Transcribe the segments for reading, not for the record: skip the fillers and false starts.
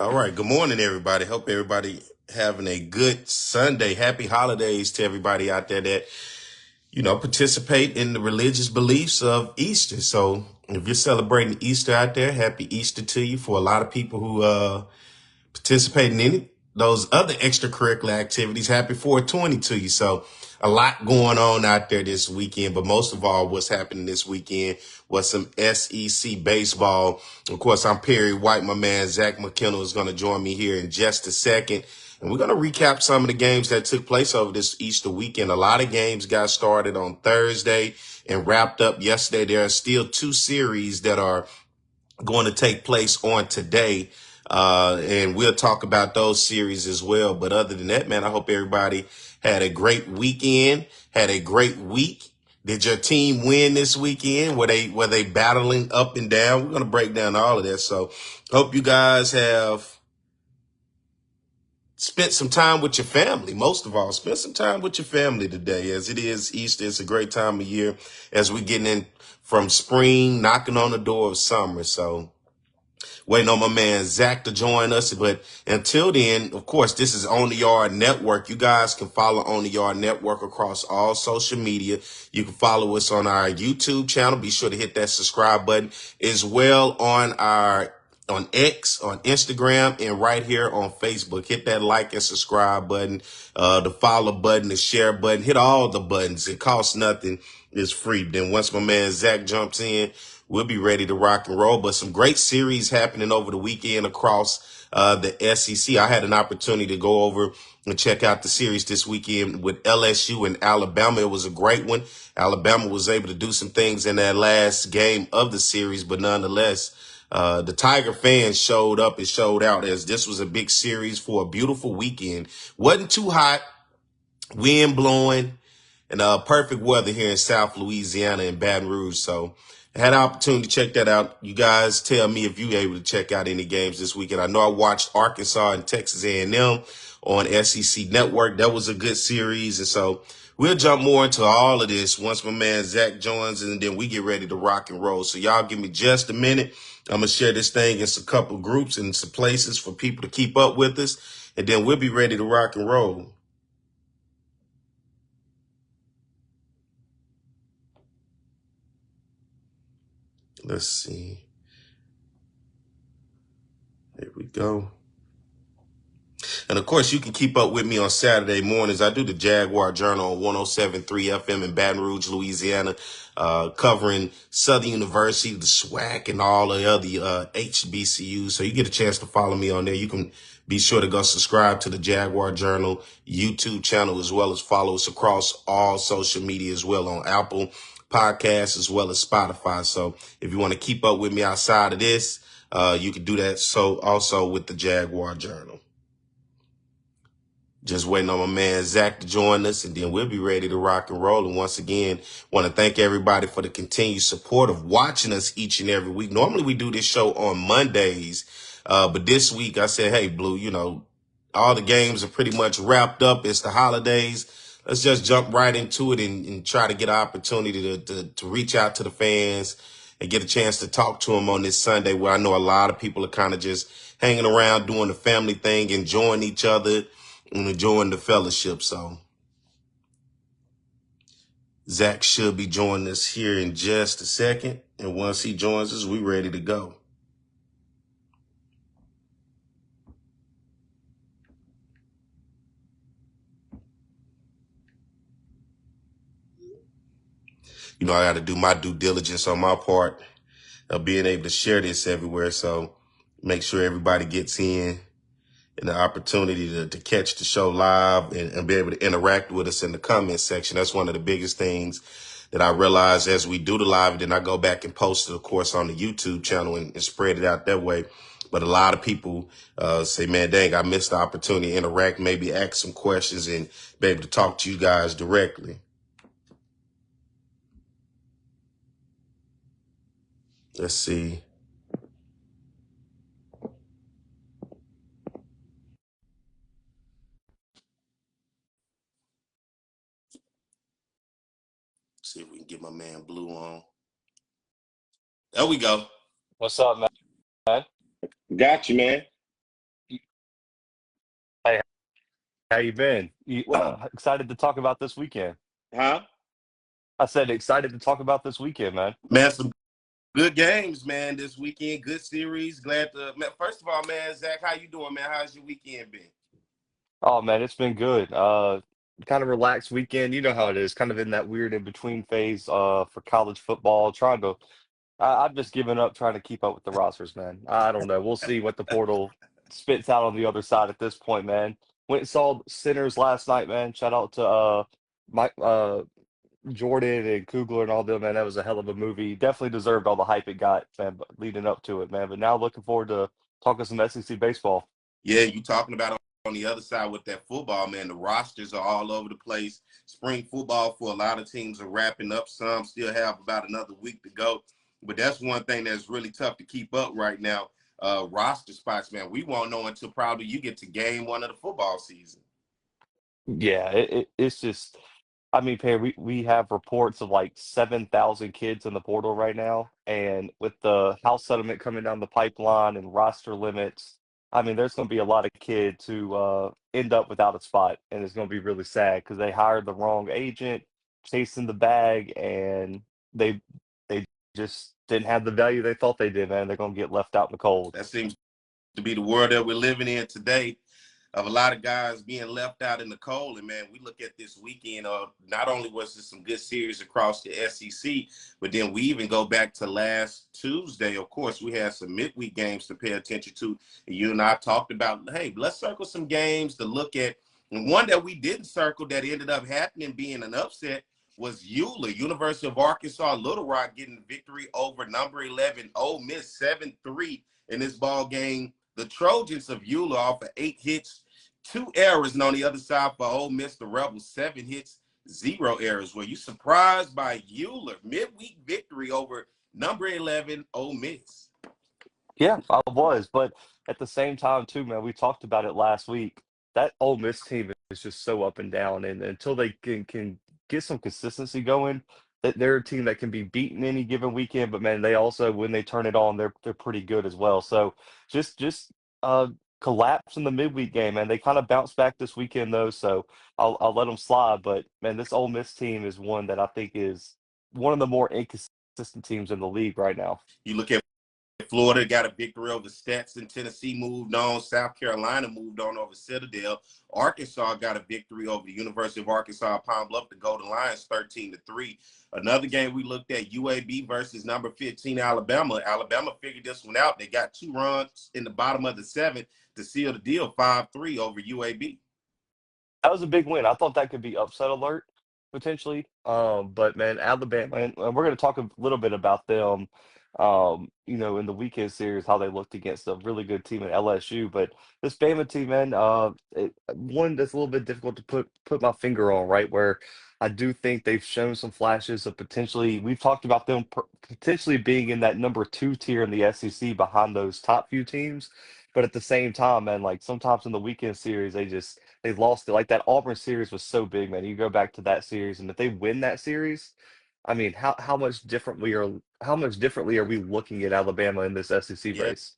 All right. Good morning, everybody. Hope everybody having a good Sunday. Happy holidays to everybody out there that, participate in the religious beliefs of Easter. So if you're celebrating Easter out there, happy Easter to you. For a lot of people who participate in any those other extracurricular activities, happy 420 to you. So a lot going on out there this weekend, but most of all, what's happening this weekend was some SEC baseball. Of course, I'm Perry White. My man Zach McKinnell is going to join me here in just a second. And we're going to recap some of the games that took place over this Easter weekend. A lot of games got started on Thursday and wrapped up yesterday. There are still two series that are going to take place on today. And we'll talk about those series as well. But other than that, man, I hope everybody had a great weekend, had a great week. Did your team win this weekend? Were they battling up and down? We're going to break down all of that. So hope you guys have spent some time with your family. Most of all, spend some time with your family today. As it is Easter, it's a great time of year as we're getting in from spring, knocking on the door of summer. So waiting on my man Zach to join us. But until then, of course, this is On the Yard Network. You guys can follow On the Yard Network across all social media. You can follow us on our YouTube channel. Be sure to hit that subscribe button as well on X, on Instagram, and right here on Facebook. Hit that like and subscribe button, the follow button, the share button. Hit all the buttons. It costs nothing. It's free. Then once my man Zach jumps in, we'll be ready to rock and roll. But some great series happening over the weekend across the SEC. I had an opportunity to go over and check out the series this weekend with LSU and Alabama. It was a great one. Alabama was able to do some things in that last game of the series, but nonetheless, the Tiger fans showed up and showed out as this was a big series for a beautiful weekend. Wasn't too hot, wind blowing, and perfect weather here in South Louisiana and Baton Rouge. So I had an opportunity to check that out. You guys tell me if you were able to check out any games this weekend. I know I watched Arkansas and Texas A&M on SEC Network. That was a good series. And so we'll jump more into all of this once my man Zach joins, and then we get ready to rock and roll. So y'all give me just a minute. I'm going to share this thing in some couple groups and some places for people to keep up with us, and then we'll be ready to rock and roll. Let's see. There we go. And of course, you can keep up with me on Saturday mornings. I do the Jaguar Journal on 107.3 FM in Baton Rouge, Louisiana, covering Southern University, the SWAC, and all the other HBCUs. So you get a chance to follow me on there. You can be sure to go subscribe to the Jaguar Journal YouTube channel, as well as follow us across all social media as well on Apple Podcasts as well as Spotify. So if you want to keep up with me outside of this, you can do that. So also with the Jaguar Journal. Just waiting on my man Zach to join us, and then we'll be ready to rock and roll. And once again, want to thank everybody for the continued support of watching us each and every week. Normally we do this show on Mondays, but this week I said, hey, Blue, all the games are pretty much wrapped up. It's the holidays. Let's just jump right into it and try to get an opportunity to reach out to the fans and get a chance to talk to them on this Sunday, where I know a lot of people are kind of just hanging around doing the family thing, enjoying each other and enjoying the fellowship. So Zach should be joining us here in just a second. And once he joins us, we're ready to go. I got to do my due diligence on my part of being able to share this everywhere. So make sure everybody gets in and the opportunity to catch the show live and be able to interact with us in the comment section. That's one of the biggest things that I realize as we do the live. Then I go back and post it, of course, on the YouTube channel and spread it out that way. But a lot of people say, man, dang, I missed the opportunity to interact, maybe ask some questions and be able to talk to you guys directly. Let's see. See if we can get my man Blue on. There we go. What's up, man? Got you, man. How you been? What, Excited to talk about this weekend. huh? I said excited to talk about this weekend, man. Man, some good games, man, this weekend. Good series. Glad to man, first of all, man, Zach, how you doing, man? How's your weekend been? Oh man, it's been good. Kind of relaxed weekend. You know how it is. Kind of in that weird in between phase for college football. I've just given up trying to keep up with the rosters, man. I don't know. We'll see what the portal spits out on the other side at this point, man. Went and saw Sinners last night, man. Shout out to Mike Jordan and Kugler and all them, man. That was a hell of a movie. Definitely deserved all the hype it got, man, leading up to it, man. But now looking forward to talking some SEC baseball. Yeah, you talking about on the other side with that football, man. The rosters are all over the place. Spring football for a lot of teams are wrapping up. Some still have about another week to go. But that's one thing that's really tough to keep up right now. Roster spots, man. We won't know until probably you get to game one of the football season. Yeah, it's just, I mean, Perry, we have reports of like 7,000 kids in the portal right now. And with the house settlement coming down the pipeline and roster limits, I mean, there's going to be a lot of kids who end up without a spot. And it's going to be really sad because they hired the wrong agent, chasing the bag, and they they just didn't have the value they thought they did, man. They're going to get left out in the cold. That seems to be the world that we're living in today, of a lot of guys being left out in the cold. And man, we look at this weekend. Not only was there some good series across the SEC, but then we even go back to last Tuesday. Of course, we had some midweek games to pay attention to. And you and I talked about, hey, let's circle some games to look at. And one that we didn't circle that ended up happening, being an upset, was Euler, University of Arkansas, Little Rock, getting the victory over number 11 Ole Miss 7-3 in this ball game. The Trojans of Euler off of 8 hits, 2 errors, and on the other side for Ole Miss, the Rebels, 7 hits, 0 errors. Were you surprised by Euler midweek victory over number 11 Ole Miss? Yeah, I was, but at the same time too, man, we talked about it last week. That Ole Miss team is just so up and down, and until they can get some consistency going, that they're a team that can be beaten any given weekend. But man, they also when they turn it on, they're pretty good as well. So just uh collapse in the midweek game, man. They kind of bounced back this weekend though, so I'll let them slide. But man, this Ole Miss team is one that I think is one of the more inconsistent teams in the league right now. You look at Florida got a victory over Stetson. Tennessee moved on. South Carolina moved on over Citadel. Arkansas got a victory over the University of Arkansas Pine Bluff. The Golden Lions 13-3. Another game we looked at, UAB versus number 15 Alabama. Alabama figured this one out. They got 2 runs in the bottom of the 7th to seal the deal, 5-3 over UAB. That was a big win. I thought that could be upset alert potentially. But man, Alabama, and we're going to talk a little bit about them. In the weekend series, how they looked against a really good team at LSU. But this Bama team, man, one that's a little bit difficult to put my finger on, right? Where I do think they've shown some flashes of potentially. We've talked about them potentially being in that number 2 tier in the SEC behind those top few teams. But at the same time, man, like sometimes in the weekend series, they lost it. Like that Auburn series was so big, man. You go back to that series, and if they win that series, I mean, how much differently are we looking at Alabama in this SEC Yeah. race?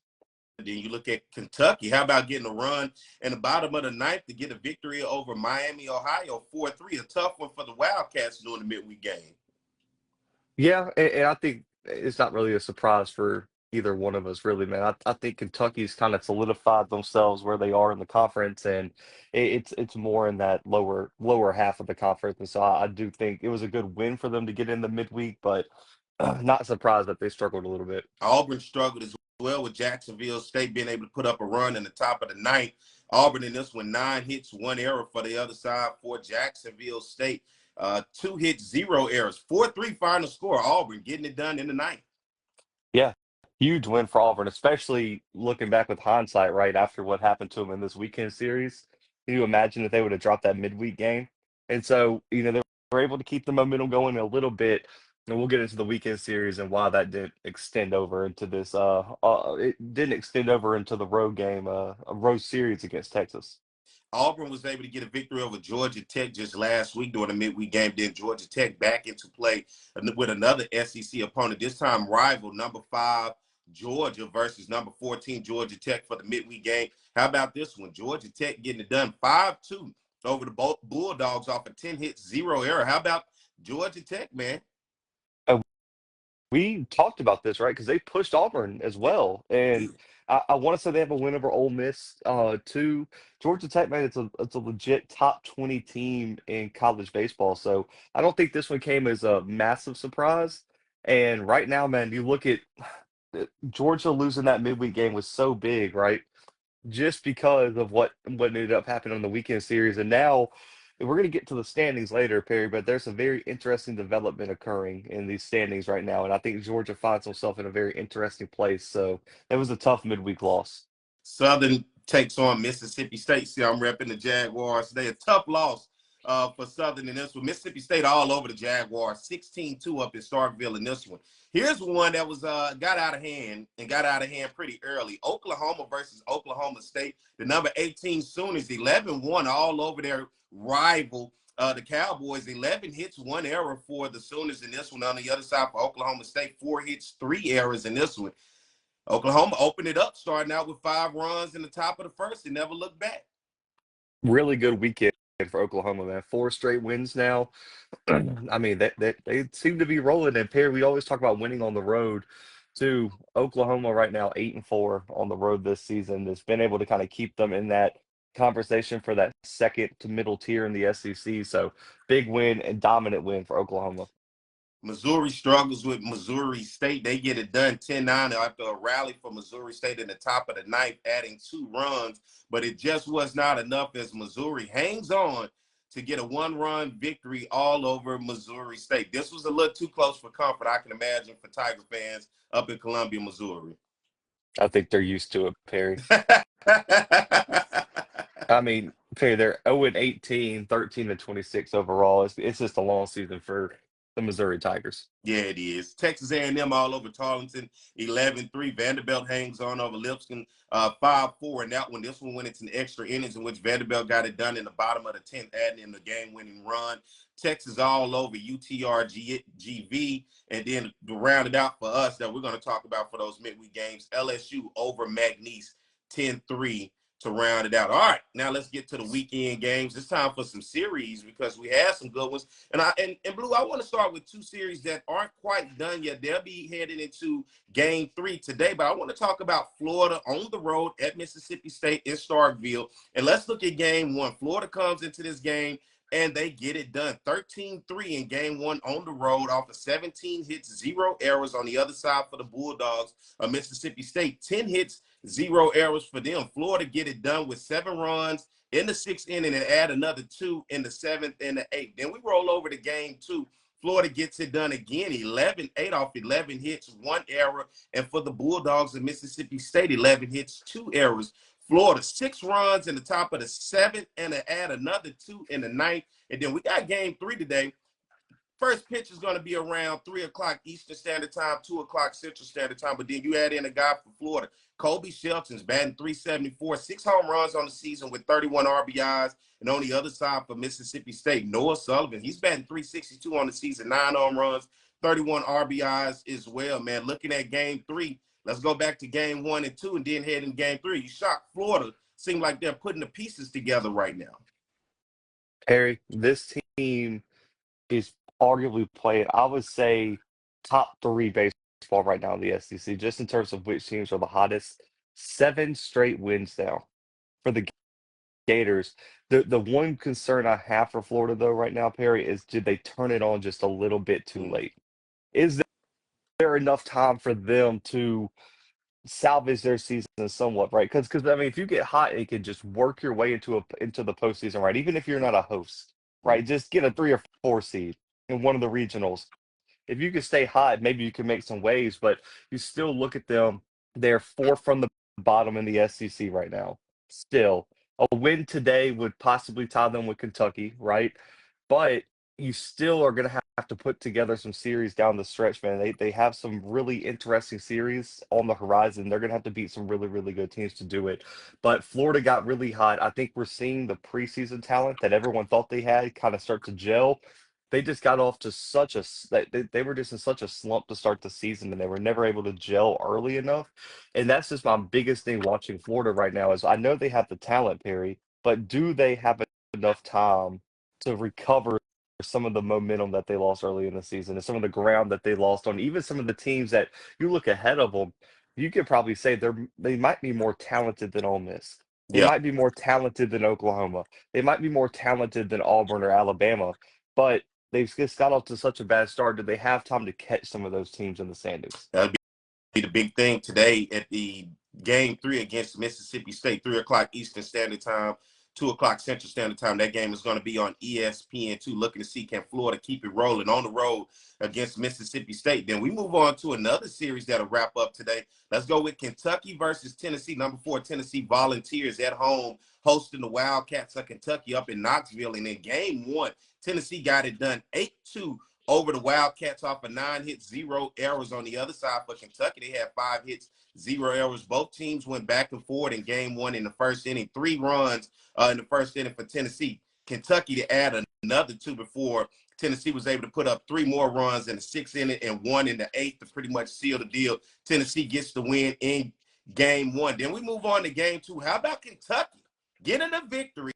Then you look at Kentucky. How about getting a run in the bottom of the ninth to get a victory over Miami, Ohio, 4-3? A tough one for the Wildcats during the midweek game. Yeah, and I think it's not really a surprise for either one of us, really, man. I think Kentucky's kind of solidified themselves where they are in the conference, and it's more in that lower half of the conference. And so I do think it was a good win for them to get in the midweek, but not surprised that they struggled a little bit. Auburn struggled as well with Jacksonville State being able to put up a run in the top of the ninth. Auburn in this one, 9 hits, 1 error for the other side for Jacksonville State. 2 hits, 0 errors. 4-3 final score. Auburn getting it done in the ninth. Yeah, huge win for Auburn, especially looking back with hindsight, right after what happened to them in this weekend series. Can you imagine if they would have dropped that midweek game? And so, they were able to keep the momentum going a little bit. And we'll get into the weekend series and why that didn't extend over into this. It didn't extend over into the road game, a road series against Texas. Auburn was able to get a victory over Georgia Tech just last week during the midweek game. Then Georgia Tech back into play with another SEC opponent, this time rival number 5 Georgia versus number 14 Georgia Tech for the midweek game. How about this one? Georgia Tech getting it done 5-2 over the Bulldogs off of 10 hits, 0 error. How about Georgia Tech, man? Uh, we talked about this, right? Because they pushed Auburn as well, and I want to say they have a win over Ole Miss. Too. Georgia Tech, man, it's a legit top 20 team in college baseball. So I don't think this one came as a massive surprise. And right now, man, you look at Georgia losing that midweek game was so big, right? Just because of what ended up happening on the weekend series. And now we're going to get to the standings later, Perry, but there's a very interesting development occurring in these standings right now. And I think Georgia finds himself in a very interesting place. So it was a tough midweek loss. Southern takes on Mississippi State. See, I'm repping the Jaguars today. A tough loss for Southern in this one. Mississippi State all over the Jaguars, 16-2 up in Starkville in this one. Here's one that was got out of hand and got out of hand pretty early. Oklahoma versus Oklahoma State. The number 18 Sooners, 11-1 all over their rival, the Cowboys. 11 hits, 1 error for the Sooners in this one. On the other side for Oklahoma State, 4 hits, 3 errors in this one. Oklahoma opened it up, starting out with 5 runs in the top of the first and never looked back. Really good weekend for Oklahoma, man. 4 straight wins now. I mean, they seem to be rolling. And Perry, we always talk about winning on the road. Too. Oklahoma right now 8-4 on the road this season. That's been able to kind of keep them in that conversation for that second to middle tier in the SEC. So big win and dominant win for Oklahoma. Missouri struggles with Missouri State. They get it done 10-9 after a rally for Missouri State in the top of the ninth, adding 2 runs. But it just was not enough as Missouri hangs on to get a 1-run victory all over Missouri State. This was a little too close for comfort, I can imagine, for Tiger fans up in Columbia, Missouri. I think they're used to it, Perry. I mean, Perry, they're 0-18, 13-26 overall. It's just a long season for the Missouri Tigers. Yeah, it is. Texas A&M all over Tarleton, 11-3. Vanderbilt hangs on over Lipscomb, 5-4 in that one. This one went into extra innings in which Vanderbilt got it done in the bottom of the 10th, adding in the game-winning run. Texas all over UTRGV. And then to round it out for us that we're going to talk about for those midweek games, LSU over McNeese, 10-3 to round it out. All right, now let's get to the weekend games. It's time for some series because we had some good ones. And Blue, I want to start with 2 series that aren't quite done yet. They'll be headed into game 3 today, but I want to talk about Florida on the road at Mississippi State in Starkville. And let's look at game 1. Florida comes into this game and they get it done. 13-3 in game 1 on the road off of 17 hits, 0 errors on the other side for the Bulldogs of Mississippi State. 10 hits, 0 errors for them. Florida get it done with 7 runs in the 6th inning and add another 2 in the 7th and the 8th. Then we roll over to game 2. Florida gets it done again, 11-8 off 11 hits, 1 error. And for the Bulldogs of Mississippi State, 11 hits, 2 errors. Florida, 6 runs in the top of the 7th and add another 2 in the 9th. And then we got game 3 today. First pitch is going to be around 3 o'clock Eastern Standard Time, 2 o'clock Central Standard Time. But then you add in a guy from Florida, Kobe Shelton's batting 374, 6 home runs on the season with 31 RBIs. And on the other side for Mississippi State, Noah Sullivan, he's batting 362 on the season, 9 home runs, 31 RBIs as well, man. Looking at game 3, let's go back to game 1 and 2 and then head in game 3. You shocked Florida. Seem like they're putting the pieces together right now. Perry, this team is arguably playing, I would say, top 3 baseball right now in the SEC, just in terms of which teams are the hottest. 7 straight wins now for the Gators. The one concern I have for Florida, though, right now, Perry, is did they turn it on just a little bit too late? Is there enough time for them to salvage their season somewhat, right? Because I mean, if you get hot, you can just work your way into the postseason, right? Even if you're not a host, right? Just get a 3 or 4 seed in one of the regionals. If you can stay hot, maybe you can make some waves, but you still look at them. They're 4 from the bottom in the SEC right now. Still, a win today would possibly tie them with Kentucky, right? But you still are going to have to put together some series down the stretch, man. They have some really interesting series on the horizon. They're going to have to beat some really, really good teams to do it. But Florida got really hot. I think we're seeing the preseason talent that everyone thought they had kind of start to gel. They just got off to such a they were just in such a slump to start the season, and they were never able to gel early enough. And that's just my biggest thing watching Florida right now is I know they have the talent, Perry, but do they have enough time to recover some of the momentum that they lost early in the season and some of the ground that they lost on. Even some of the teams that you look ahead of them, you could probably say they might be more talented than Ole Miss. They Yeah, might be more talented than Oklahoma. They might be more talented than Auburn or Alabama, but they've just got off to such a bad start. Do they have time to catch some of those teams in the standings? that'd be the big thing today at the game 3 against Mississippi State, 3 o'clock Eastern Standard Time, 2 o'clock Central Standard Time. That game is going to be on ESPN2. Looking to see can Florida keep it rolling on the road against Mississippi State. Then we move on to another series that'll wrap up today. Let's go with Kentucky versus Tennessee. Number 4 Tennessee Volunteers at home hosting the Wildcats of Kentucky up in Knoxville. And in game 1, Tennessee got it done 8-2 over the Wildcats off of 9 hits, 0 errors. On the other side for Kentucky, they had 5 hits, 0 errors. Both teams went back and forth in game 1 in the first inning. 3 runs in the first inning for Tennessee. Kentucky to add another 2 before Tennessee was able to put up 3 more runs in the 6th inning and 1 in the 8th to pretty much seal the deal. Tennessee gets the win in game 1. Then we move on to game 2. How about Kentucky getting a victory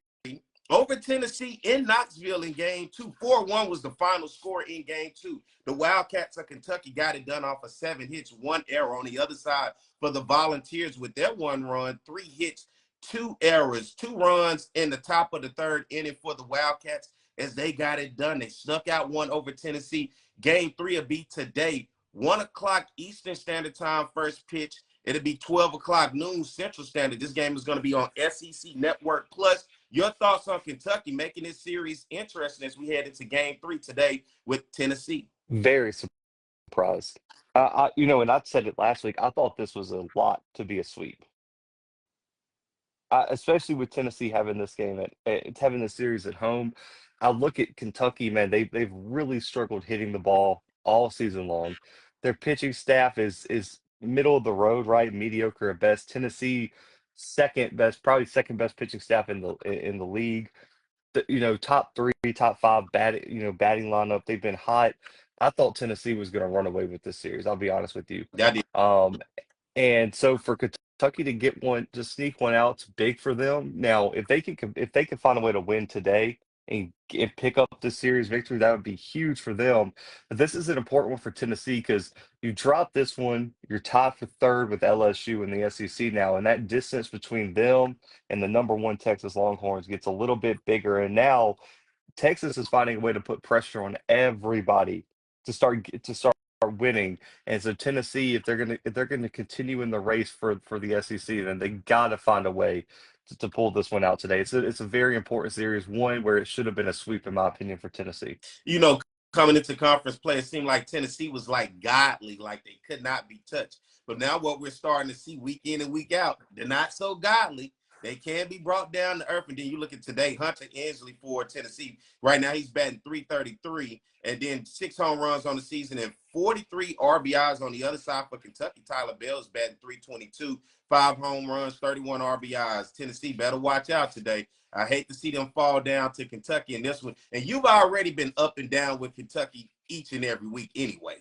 over Tennessee in Knoxville in game 2? 4-1 was the final score in game 2. The Wildcats of Kentucky got it done off of 7 hits, 1 error. On the other side for the Volunteers with their 1 run, 3 hits, 2 errors, 2 runs in the top of the 3rd inning for the Wildcats as they got it done. They snuck out 1 over Tennessee. Game 3 will be today, 1 o'clock Eastern Standard Time, first pitch. It'll be 12 o'clock noon Central Standard. This game is going to be on SEC Network Plus. Your thoughts on Kentucky making this series interesting as we head into game 3 today with Tennessee? Very surprised. And I said it last week. I thought this was a lot to be a sweep. Especially with Tennessee having this game it's having this series at home. I look at Kentucky, man, they've really struggled hitting the ball all season long. Their pitching staff is middle of the road, right? Mediocre at best. Tennessee, second best, probably second best pitching staff in the league. Top three, top five batting lineup. They've been hot. I thought Tennessee was going to run away with this series. I'll be honest with you. That is, Um, and so for Kentucky to get one, to sneak one out, it's big for them. Now, if they can find a way to win today and pick up the series victory, that would be huge for them. But this is an important one for Tennessee because you drop this one, you're tied for third with LSU in the SEC now, and that distance between them and the number 1 Texas Longhorns gets a little bit bigger. And now Texas is finding a way to put pressure on everybody to start winning. And so Tennessee, if they're gonna continue in the race for the SEC, then they got to find a way to pull this one out today. It's a very important series, one where it should have been a sweep in my opinion for Tennessee. you know, coming into conference play, it seemed like Tennessee was like godly, like they could not be touched. But now what we're starting to see week in and week out, they're not so godly. They can be brought down to earth. And then you look at today, Hunter Ensley for Tennessee. Right now he's batting 333 and then 6 home runs on the season and 43 RBIs on the other side for Kentucky. Tyler Bell's batting 322, 5 home runs, 31 RBIs. Tennessee better watch out today. I hate to see them fall down to Kentucky in this one. And you've already been up and down with Kentucky each and every week anyway.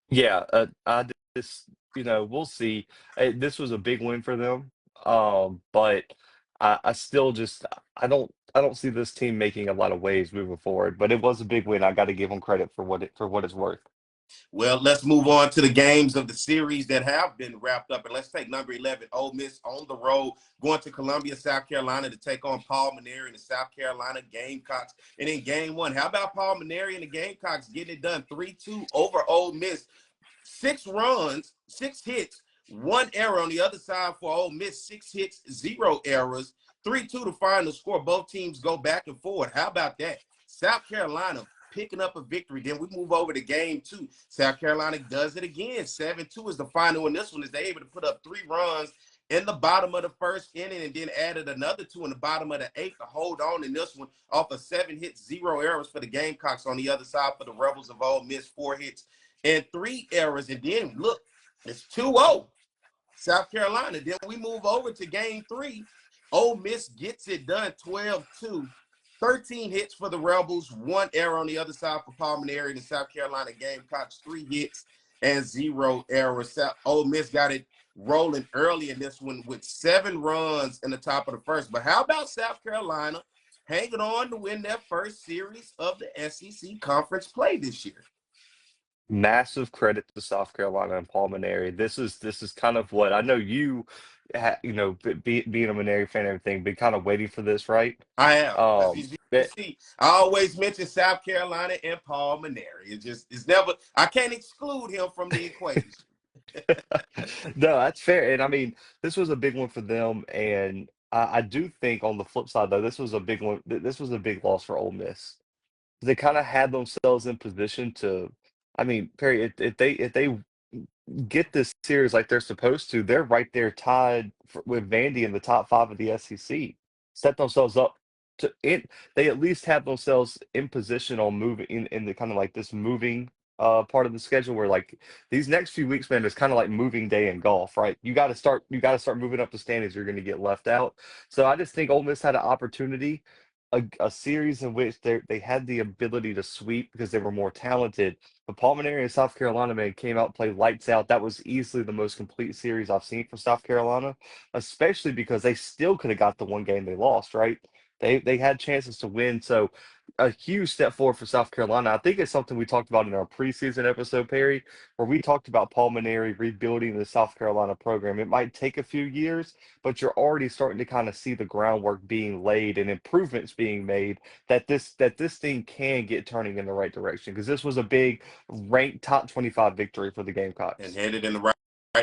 Yeah, I just we'll see. This was a big win for them, but I still just I don't see this team making a lot of waves moving forward. But it was a big win. I got to give them credit for what it's worth. Well, let's move on to the games of the series that have been wrapped up. And let's take number 11, Ole Miss on the road, going to Columbia, South Carolina to take on Paul Maneri and the South Carolina Gamecocks. And in game 1, how about Paul Maneri and the Gamecocks getting it done 3-2 over Ole Miss? 6 runs, 6 hits, 1 error. On the other side for Ole Miss, 6 hits, 0 errors. 3-2 to final score. Both teams go back and forward. How about that? South Carolina picking up a victory. Then we move over to game 2. South Carolina does it again. 7-2 is the final in this one, as they're able to put up 3 runs in the bottom of the first inning and then added another 2 in the bottom of the 8th to hold on in this one off of 7 hits, 0 errors for the Gamecocks. On the other side for the Rebels of Ole Miss, 4 hits and 3 errors. And then look, it's 2-0 South Carolina. Then we move over to game 3. Ole Miss gets it done 12-2. 13 hits for the Rebels, 1 error on the other side for Paul Maneri and the South Carolina Gamecocks, 3 hits and 0 errors. Ole Miss got it rolling early in this one with 7 runs in the top of the first. But how about South Carolina hanging on to win their first series of the SEC conference play this year. Massive credit to South Carolina and Paul Maneri. This is kind of what I know you, being a Maneri fan and everything, been kind of waiting for this, right? I am, because Um, as you can that, see, I always mention South Carolina and Paul Maneri. It's never, I can't exclude him from the equation. no, that's fair. And I mean, this was a big one for them. And I do think on the flip side, though, this was a big one. This was a big loss for Ole Miss. They kind of had themselves in position to, I mean, Perry, if they get this series like they're supposed to, they're right there tied with Vandy in the top five of the SEC. Set themselves up to it. They at least have themselves in position on moving in the kind of like this moving part of the schedule where like these next few weeks, man, is kind of like moving day in golf, right? You got to start moving up the standings. You're going to get left out. So I just think Ole Miss had an opportunity. A series in which they had the ability to sweep because they were more talented, but Paul Maneri and South Carolina, man, came out and played lights out. That was easily the most complete series I've seen for South Carolina, especially because they still could have got the one game they lost, right? They had chances to win. So a huge step forward for South Carolina. I think it's something we talked about in our preseason episode, Perry, where we talked about Paul Maneri rebuilding the South Carolina program. It might take a few years, but you're already starting to kind of see the groundwork being laid and improvements being made that this thing can get turning in the right direction. Because this was a big ranked top 25 victory for the And Gamecocks. headed in the right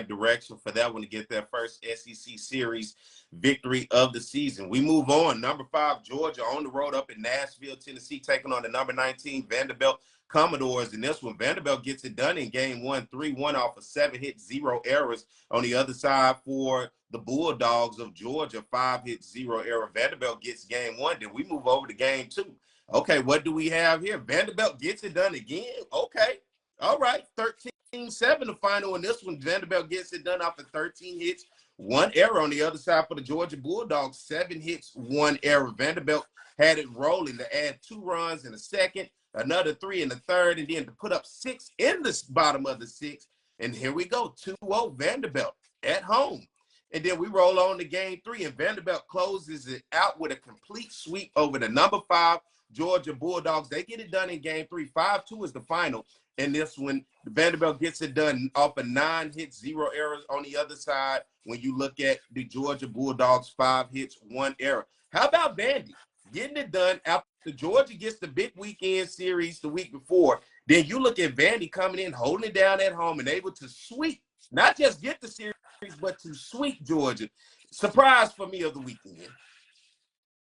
direction for that one to get their first SEC series victory of the season. We move on. Number 5, Georgia on the road up in Nashville, Tennessee, taking on the number 19 Vanderbilt Commodores. And this one, Vanderbilt gets it done in game 1, 3-1 off of 7 hits, 0 errors. On the other side for the Bulldogs of Georgia, 5 hits, 0 error. Vanderbilt gets game 1. Then we move over to game 2. Okay, what do we have here? Vanderbilt gets it done again. Okay. All right, 13-7 the final. In this one, Vanderbilt gets it done after 13 hits, 1 error. On the other side for the Georgia Bulldogs, 7 hits, 1 error. Vanderbilt had it rolling to add 2 runs in the second, another 3 in the third, and then to put up 6 in the bottom of the 6th. And here we go, 2-0 Vanderbilt at home. And then we roll on to game 3, and Vanderbilt closes it out with a complete sweep over the number 5 Georgia Bulldogs. They get it done in game 3. 5-2 is the final. And this one, Vanderbilt gets it done off of 9 hits, 0 errors. On the other side, when you look at the Georgia Bulldogs, 5 hits, 1 error. How about Vandy getting it done after Georgia gets the big weekend series the week before? Then you look at Vandy coming in, holding it down at home, and able to sweep, not just get the series, but to sweep Georgia. Surprise for me of the weekend.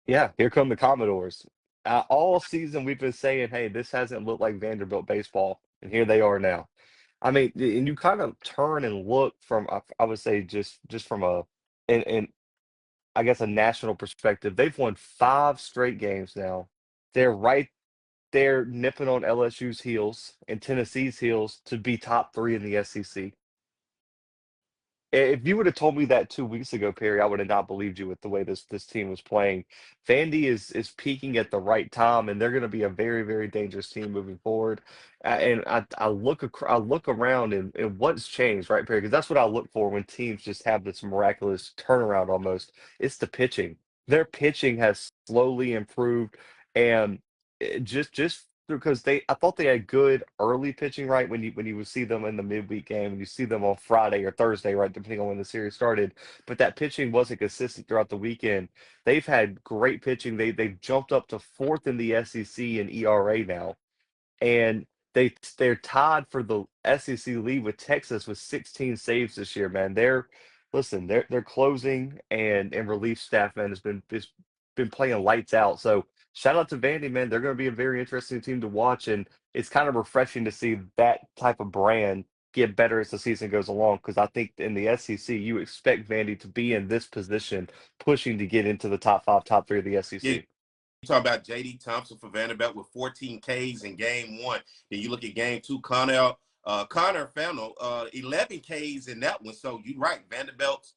Yeah, here come the Commodores. All season we've been saying, hey, this hasn't looked like Vanderbilt baseball, and here they are now. I mean, and you kind of turn and look from, I would say, just from and I guess a national perspective. They've won 5 straight games now. They're right there nipping on LSU's heels and Tennessee's heels to be top 3 in the SEC. If you would have told me that 2 weeks ago, Perry, I would have not believed you with the way this team was playing. Vandy is peaking at the right time, and they're going to be a very, very dangerous team moving forward. And I look around and what's changed, right, Perry? Because that's what I look for when teams just have this miraculous turnaround almost. It's the pitching. Their pitching has slowly improved, and just because I thought they had good early pitching, right? When you would see them in the midweek game, and you see them on Friday or Thursday, right, depending on when the series started. But that pitching wasn't consistent throughout the weekend. They've had great pitching. They've jumped up to 4th in the SEC in ERA now, and they're tied for the SEC lead with Texas with 16 saves this year, man. They're closing and relief staff, man, has been playing lights out. So shout out to Vandy, man. They're going to be a very interesting team to watch, and it's kind of refreshing to see that type of brand get better as the season goes along. Because I think in the SEC, you expect Vandy to be in this position, pushing to get into the top 5, top 3 of the Yeah, SEC. you talk about J.D. Thompson for Vanderbilt with 14 Ks in game 1. Then you look at game 2, Connor Fennell, 11 Ks in that one. So you're right, Vanderbilt's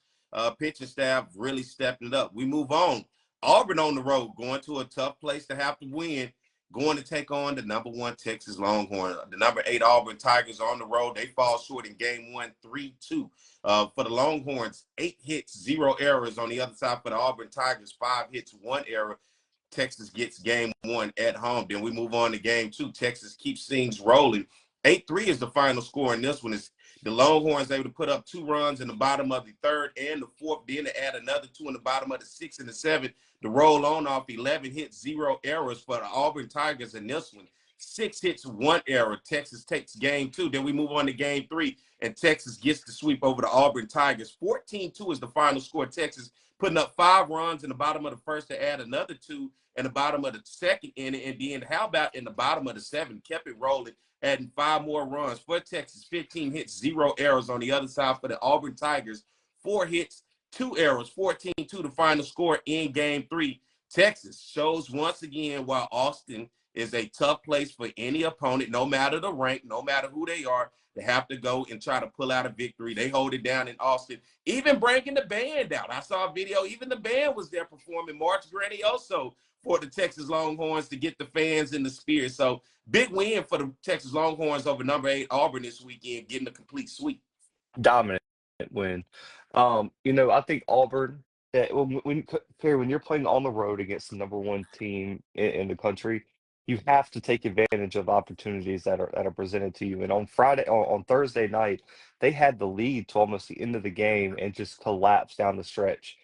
pitching staff really stepped it up. We move on. Auburn on the road, going to a tough place to have to win, going to take on the number 1 Texas Longhorn. The number 8 Auburn Tigers on the road. They fall short in game 1, 3-2. For the Longhorns, 8 hits, 0 errors. On the other side for the Auburn Tigers, 5 hits, 1 error. Texas gets game one at home. Then we move on to game two. Texas keeps things rolling. 8-3 is the final score in this one. Is the Longhorns able to put up 2 runs in the bottom of the third and the fourth, then to add another 2 in the bottom of the sixth and the seventh to roll on off 11 hits, 0 errors for the Auburn Tigers in this one. 6 hits, 1 error. Texas takes game two. Then we move on to game three, and Texas gets the sweep over the Auburn Tigers. 14-2 is the final score. Texas putting up 5 runs in the bottom of the first to add another 2 in the bottom of the second inning. And then how about in the bottom of the seventh, kept it rolling, adding 5 more runs for Texas. 15 hits, 0 errors on the other side for the Auburn Tigers. 4 hits, 2 errors, 14-2 the final score in game three. Texas shows once again why Austin is a tough place for any opponent, no matter the rank, no matter who they are, to have to go and try to pull out a victory. They hold it down in Austin, even bringing the band out. I saw a video, even the band was there performing March Grandioso for the Texas Longhorns to get the fans in the spirit. So big win for the Texas Longhorns over number 8 Auburn this weekend, getting a complete sweep. Dominant win. I think Auburn. Perry, when you're playing on the road against the number one team in the country, you have to take advantage of opportunities that are presented to you. And on Thursday night, they had the lead to almost the end of the game and just collapsed down the stretch.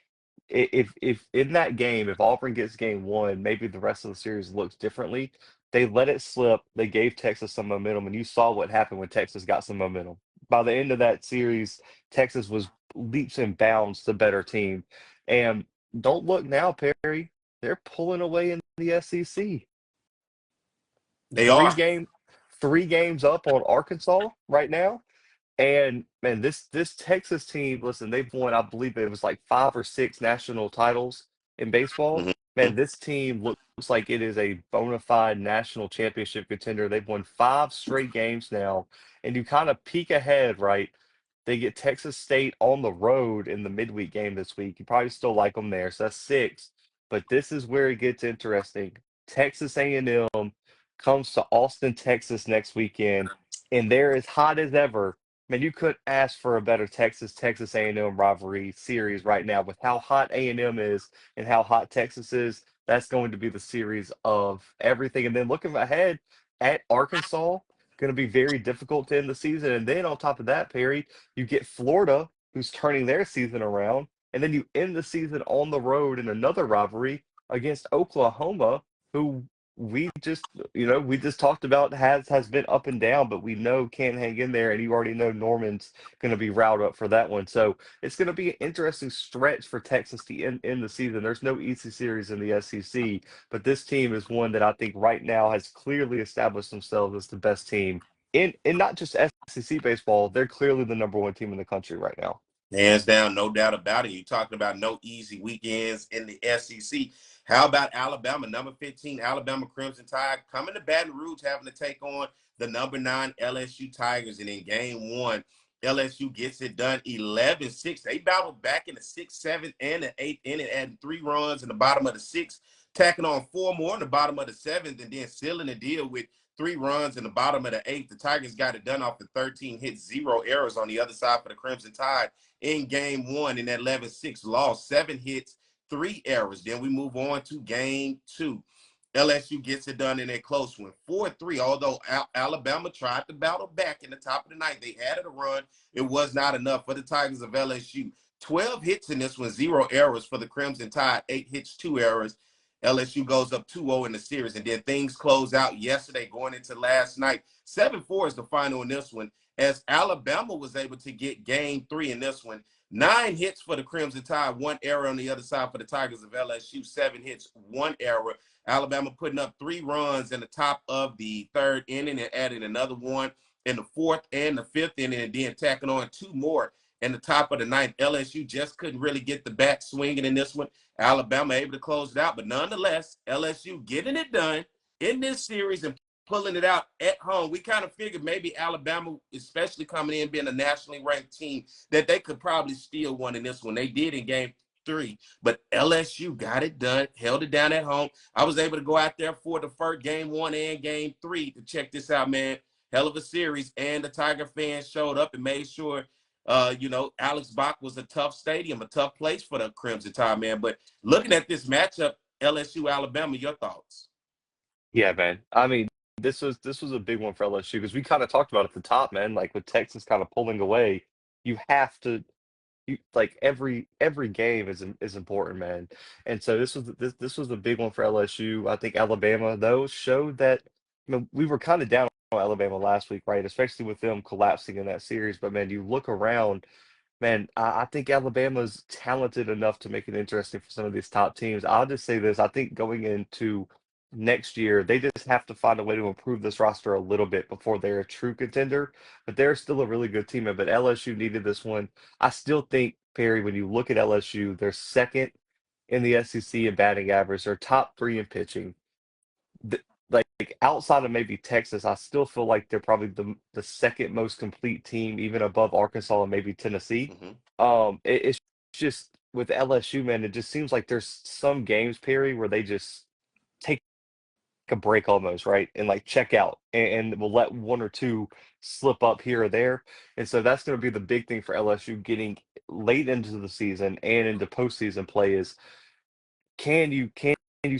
If in that game, if Auburn gets game one, maybe the rest of the series looks differently. They let it slip. They gave Texas some momentum, and you saw what happened when Texas got some momentum. By the end of that series, Texas was leaps and bounds the better team. And don't look now, Perry. They're pulling away in the SEC. They Three are. game, 3 games up on Arkansas right now. And man, this Texas team, listen, they've won, I believe it was like 5 or 6 national titles in baseball. Mm-hmm. Man, this team looks like it is a bona fide national championship contender. They've won 5 straight games now, and you kind of peek ahead, right? They get Texas State on the road in the midweek game this week. You probably still like them there, so that's 6. But this is where it gets interesting. Texas A&M comes to Austin, Texas next weekend, and they're as hot as ever. Man, you couldn't ask for a better Texas A&M rivalry series right now with how hot A&M is and how hot Texas is. That's going to be the series of everything. And then looking ahead at Arkansas, going to be very difficult to end the season. And then on top of that, Perry, you get Florida, who's turning their season around, and then you end the season on the road in another rivalry against Oklahoma, who we just talked about has been up and down, but we know can't hang in there, and you already know Norman's going to be riled up for that one. So it's going to be an interesting stretch for Texas to end the season. There's no easy series in the SEC, but this team is one that I think right now has clearly established themselves as the best team in not just SEC baseball. They're clearly the number one team in the country right now. Hands down, no doubt about it. You talking about no easy weekends in the SEC. How about Alabama, number 15, Alabama Crimson Tide, coming to Baton Rouge, having to take on the number 9 LSU Tigers. And in game one, LSU gets it done 11-6. They battled back in the 6th, 7th, and the 8th inning, adding 3 runs in the bottom of the 6th, tacking on 4 more in the bottom of the 7th, and then sealing the deal with 3 runs in the bottom of the 8th. The Tigers got it done off the 13 hits, 0 errors on the other side for the Crimson Tide in game one in that 11-6 loss, 7 hits, 3 errors. Then we move on to game two. LSU gets it done in a close one, 4-3. Although Alabama tried to battle back in the top of the ninth, they added a run. It was not enough for the Tigers of LSU. 12 hits in this one, 0 errors for the Crimson Tide, 8 hits, 2 errors. LSU goes up 2-0 in the series, and then things close out yesterday going into last night. 7-4 is the final in this one, as Alabama was able to get game 3 in this one. 9 hits for the Crimson Tide, 1 error on the other side for the Tigers of LSU, 7 hits, 1 error. Alabama putting up 3 runs in the top of the 3rd inning and adding another one in the 4th and the 5th inning, and then tacking on 2 more in the top of the 9th. LSU just couldn't really get the bat swinging in this one. Alabama able to close it out, but nonetheless, LSU getting it done in this series and pulling it out at home. We kind of figured maybe Alabama, especially coming in being a nationally ranked team, that they could probably steal one in this one. They did in game 3, but LSU got it done, held it down at home. I was able to go out there for the first game 1 and game 3 to check this out, man. Hell of a series, and the Tiger fans showed up and made sure Alex Bach was a tough stadium, a tough place for the Crimson Tide, man. But looking at this matchup, LSU, Alabama, your thoughts? Yeah, man. I mean, this was a big one for LSU because we kind of talked about at the top, man. Like with Texas kind of pulling away, you have to like every game is important, man. And so this was the big one for LSU. I think Alabama though showed that we were kind of down on Alabama last week, right? Especially with them collapsing in that series. But man, you look around. Man, I think Alabama's talented enough to make it interesting for some of these top teams. I'll just say this. I think going into next year, they just have to find a way to improve this roster a little bit before they're a true contender. But they're still a really good team. But LSU needed this one. I still think, Perry, when you look at LSU, they're second in the SEC in batting average. They're top three in pitching. Like outside of maybe Texas, I still feel like they're probably the second most complete team, even above Arkansas and maybe Tennessee. Mm-hmm. It's just with LSU, man, it just seems like there's some games, Perry, where they just take a break almost, right? And like check out and we'll let one or two slip up here or there. And so that's going to be the big thing for LSU getting late into the season and into postseason play is can you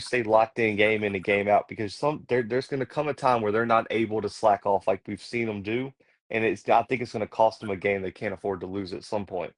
stay locked in and game out? Because there's going to come a time where they're not able to slack off like we've seen them do, and I think it's going to cost them a game they can't afford to lose at some point.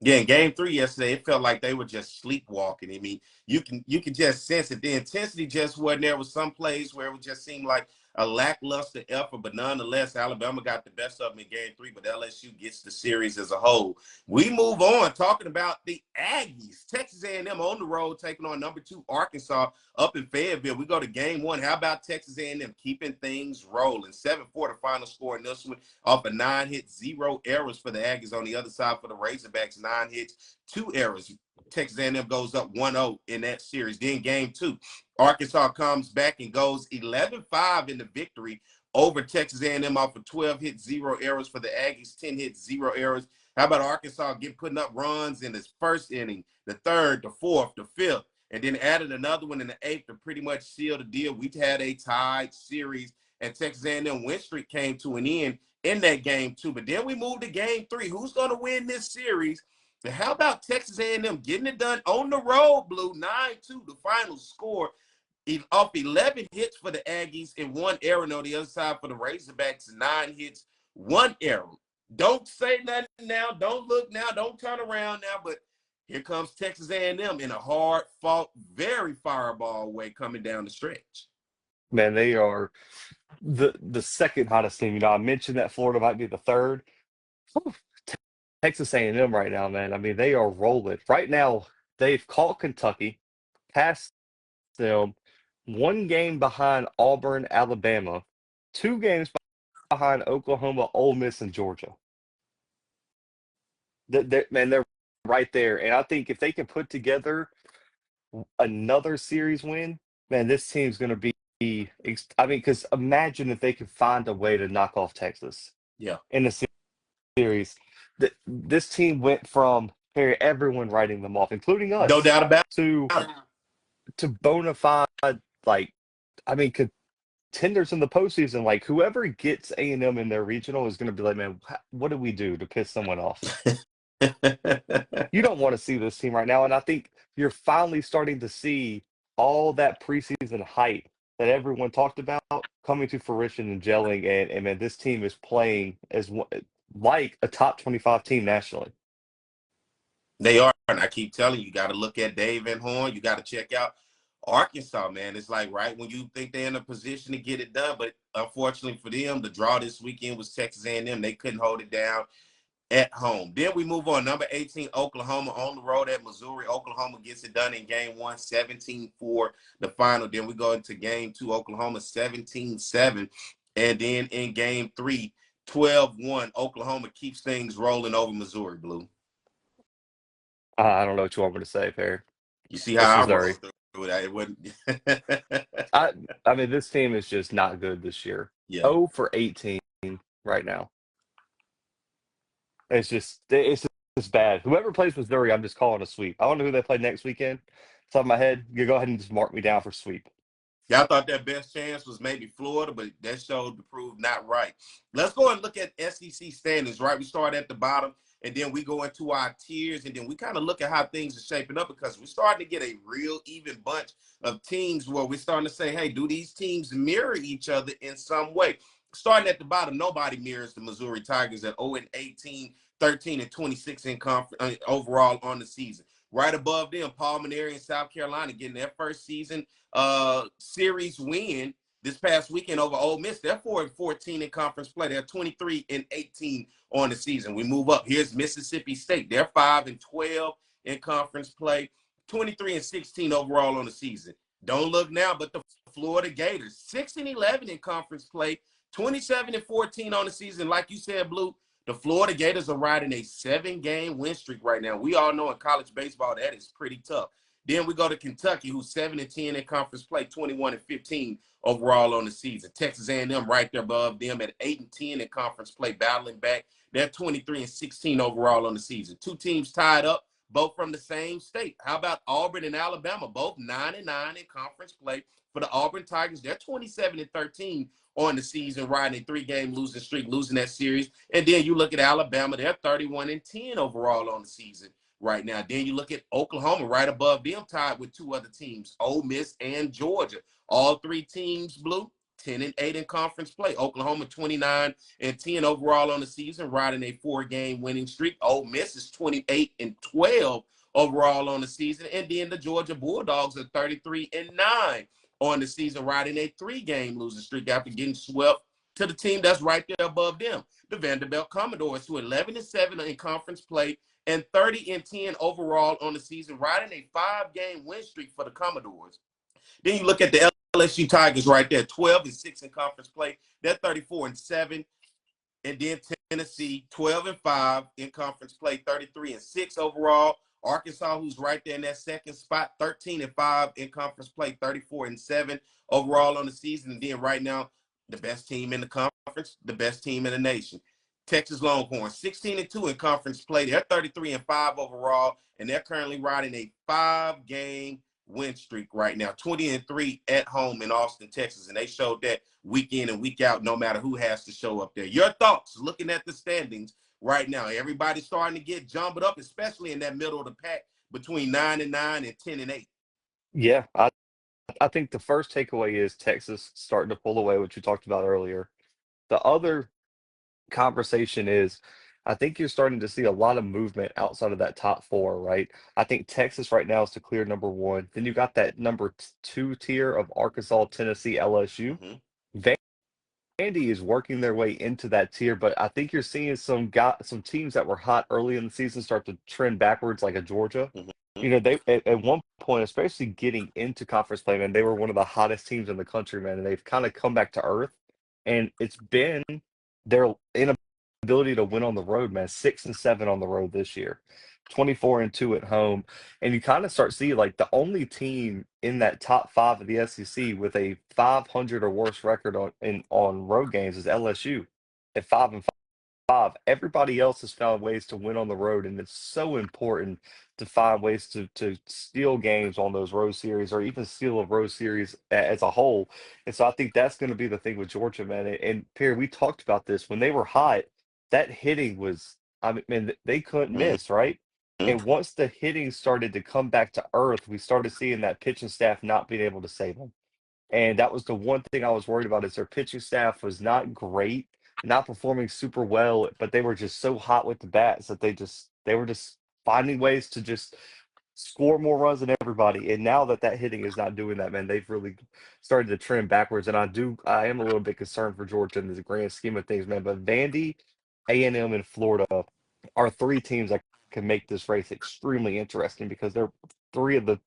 Yeah, in game 3 yesterday, it felt like they were just sleepwalking. I mean, you can just sense it. The intensity just wasn't there. Was some plays where it would just seem like a lackluster effort, but nonetheless, Alabama got the best of them in game 3, but LSU gets the series as a whole. We move on talking about the Aggies. Texas A&M on the road taking on number 2 Arkansas up in Fayetteville. We go to game 1. How about Texas A&M keeping things rolling? 7-4 the final score in this one off a 9 hit, 0 errors for the Aggies. On the other side for the Razorbacks, 9 hits, 2 errors. Texas A&M goes up 1-0 in that series. Then game 2, Arkansas comes back and goes 11-5 in the victory over Texas A&M off of 12 hits, 0 errors for the Aggies, 10 hits, 0 errors. How about Arkansas putting up runs in this first inning, the third, the fourth, the fifth, and then added another one in the eighth to pretty much seal the deal. We had a tied series, and Texas A&M win streak came to an end in that game 2. But then we moved to game 3. Who's going to win this series? And how about Texas A&M getting it done on the road, Blue? 9-2, the final score. Off 11 hits for the Aggies and 1 error. And on the other side for the Razorbacks, 9 hits, 1 error. Don't say nothing now. Don't look now. Don't turn around now. But here comes Texas A&M in a hard-fought, very fireball way coming down the stretch. Man, they are the second hottest team. I mentioned that Florida might be the third. Whew. Texas A&M right now, man. I mean, they are rolling. Right now, they've caught Kentucky, passed them, 1 game behind Auburn, Alabama, 2 games behind Oklahoma, Ole Miss, and Georgia. Man, they're right there. And I think if they can put together another series win, man, this team's going to be. I mean, because imagine if they could find a way to knock off Texas Yeah. in the series. This team went from everyone writing them off, including No us, doubt about to it. bona fide, like, I mean, contenders in the postseason. Like, whoever gets A&M in their regional is going to be like, man, what do we do to piss someone off? You don't want to see this team right now. And I think you're finally starting to see all that preseason hype that everyone talked about coming to fruition and gelling. And man, this team is playing as like a top 25 team nationally. They are, and I keep telling you, you got to look at Dave Van Horn. You got to check out Arkansas, man. It's like right when you think they're in a position to get it done, but unfortunately for them, the draw this weekend was Texas A&M. They couldn't hold it down at home. Then we move on. Number 18, Oklahoma on the road at Missouri. Oklahoma gets it done in game 1, 17-4, the final. Then we go into game 2, Oklahoma 17-7. And then in game 3, 12-1, Oklahoma keeps things rolling over Missouri, Blue. I don't know what you want me to say, Perry. You see It's how I roll Missouri. through it. It wouldn't. I I mean, this team is just not good this year. Yeah. 0 for 18 right now. It's just bad. Whoever plays Missouri, I'm just calling a sweep. I don't know who they play next weekend. Top of my head, you go ahead and just mark me down for sweep. Y'all thought their best chance was maybe Florida, but that showed to prove not right. Let's go and look at SEC standings, right? We start at the bottom, and then we go into our tiers, and then we kind of look at how things are shaping up, because we're starting to get a real even bunch of teams where we're starting to say, hey, do these teams mirror each other in some way? Starting at the bottom, nobody mirrors the Missouri Tigers at 0-18, 13-26 in overall on the season. Right above them, Palmetary and South Carolina getting their first season series win this past weekend over Ole Miss. They're 4-14 in conference play. They're 23-18 on the season. We move up. Here's Mississippi State. They're 5-12 in conference play, 23-16 overall on the season. Don't look now, but the Florida Gators, 6-11 in conference play, 27-14 on the season. Like you said, Blue, the Florida Gators are riding a 7-game win streak right now. We all know in college baseball that is pretty tough. Then we go to Kentucky, who's 7-10 in conference play, 21-15 overall on the season. Texas A&M right there above them at 8-10 in conference play, battling back. They're 23-16 overall on the season. Two teams tied up, both from the same state. How about Auburn and Alabama? Both 9-9 in conference play. For the Auburn Tigers, they're 27-13 on the season, riding a 3-game losing streak, losing that series. And then you look at Alabama, they're 31-10 overall on the season right now. Then you look at Oklahoma right above them, tied with two other teams, Ole Miss and Georgia. All three teams, Blue, 10-8 in conference play. Oklahoma 29-10 overall on the season, riding a 4-game winning streak. Ole Miss is 28-12 overall on the season. And then the Georgia Bulldogs are 33-9 on the season, riding a 3-game losing streak after getting swept to the team that's right there above them, the Vanderbilt Commodores, who are 11-7 in conference play and 30-10 overall on the season, riding a 5-game win streak for the Commodores. Then you look at the LSU Tigers right there, 12-6 in conference play. They're 34-7. And then Tennessee, 12-5 in conference play, 33-6 overall. Arkansas, who's right there in that second spot, 13-5 in conference play, 34-7 overall on the season. And then right now, the best team in the conference, the best team in the nation, Texas Longhorns, 16-2 in conference play. They're 33-5 overall, and they're currently riding a 5-game win streak right now, 20-3 at home in Austin, Texas. And they showed that week in and week out, no matter who has to show up there. Your thoughts looking at the standings right now? Everybody's starting to get jumbled up, especially in that middle of the pack between 9-9 and 10-8. Yeah, I think the first takeaway is Texas starting to pull away, which you talked about earlier. The other conversation is I think you're starting to see a lot of movement outside of that top four, right? I think Texas right now is the clear number one. Then you got that number two tier of Arkansas, Tennessee, LSU. Mm-hmm. Vandy is working their way into that tier, but I think you're seeing some teams that were hot early in the season start to trend backwards, like a Georgia. Mm-hmm. You know, they at one point, especially getting into conference play, man, they were one of the hottest teams in the country, man, and they've kind of come back to earth. And it's been their inability to win on the road, man. 6-7 on the road this year, 24-2 at home. And you kind of start seeing like the only team in that top five of the SEC with a 500 or worse record on road games is LSU at 5-5. Everybody else has found ways to win on the road, and it's so important to find ways to steal games on those road series or even steal a road series as a whole. And so I think that's going to be the thing with Georgia, man. And Perry, we talked about this when they were hot. That hitting was, I mean, man, they couldn't miss, right? And once the hitting started to come back to earth, we started seeing that pitching staff not being able to save them. And that was the one thing I was worried about is their pitching staff was not great, not performing super well, but they were just so hot with the bats that they were just finding ways to just score more runs than everybody. And now that that hitting is not doing that, man, they've really started to trend backwards. And I am a little bit concerned for Georgia in the grand scheme of things, man. But Vandy, A&M, and Florida are three teams that can make this race extremely interesting because they're three of the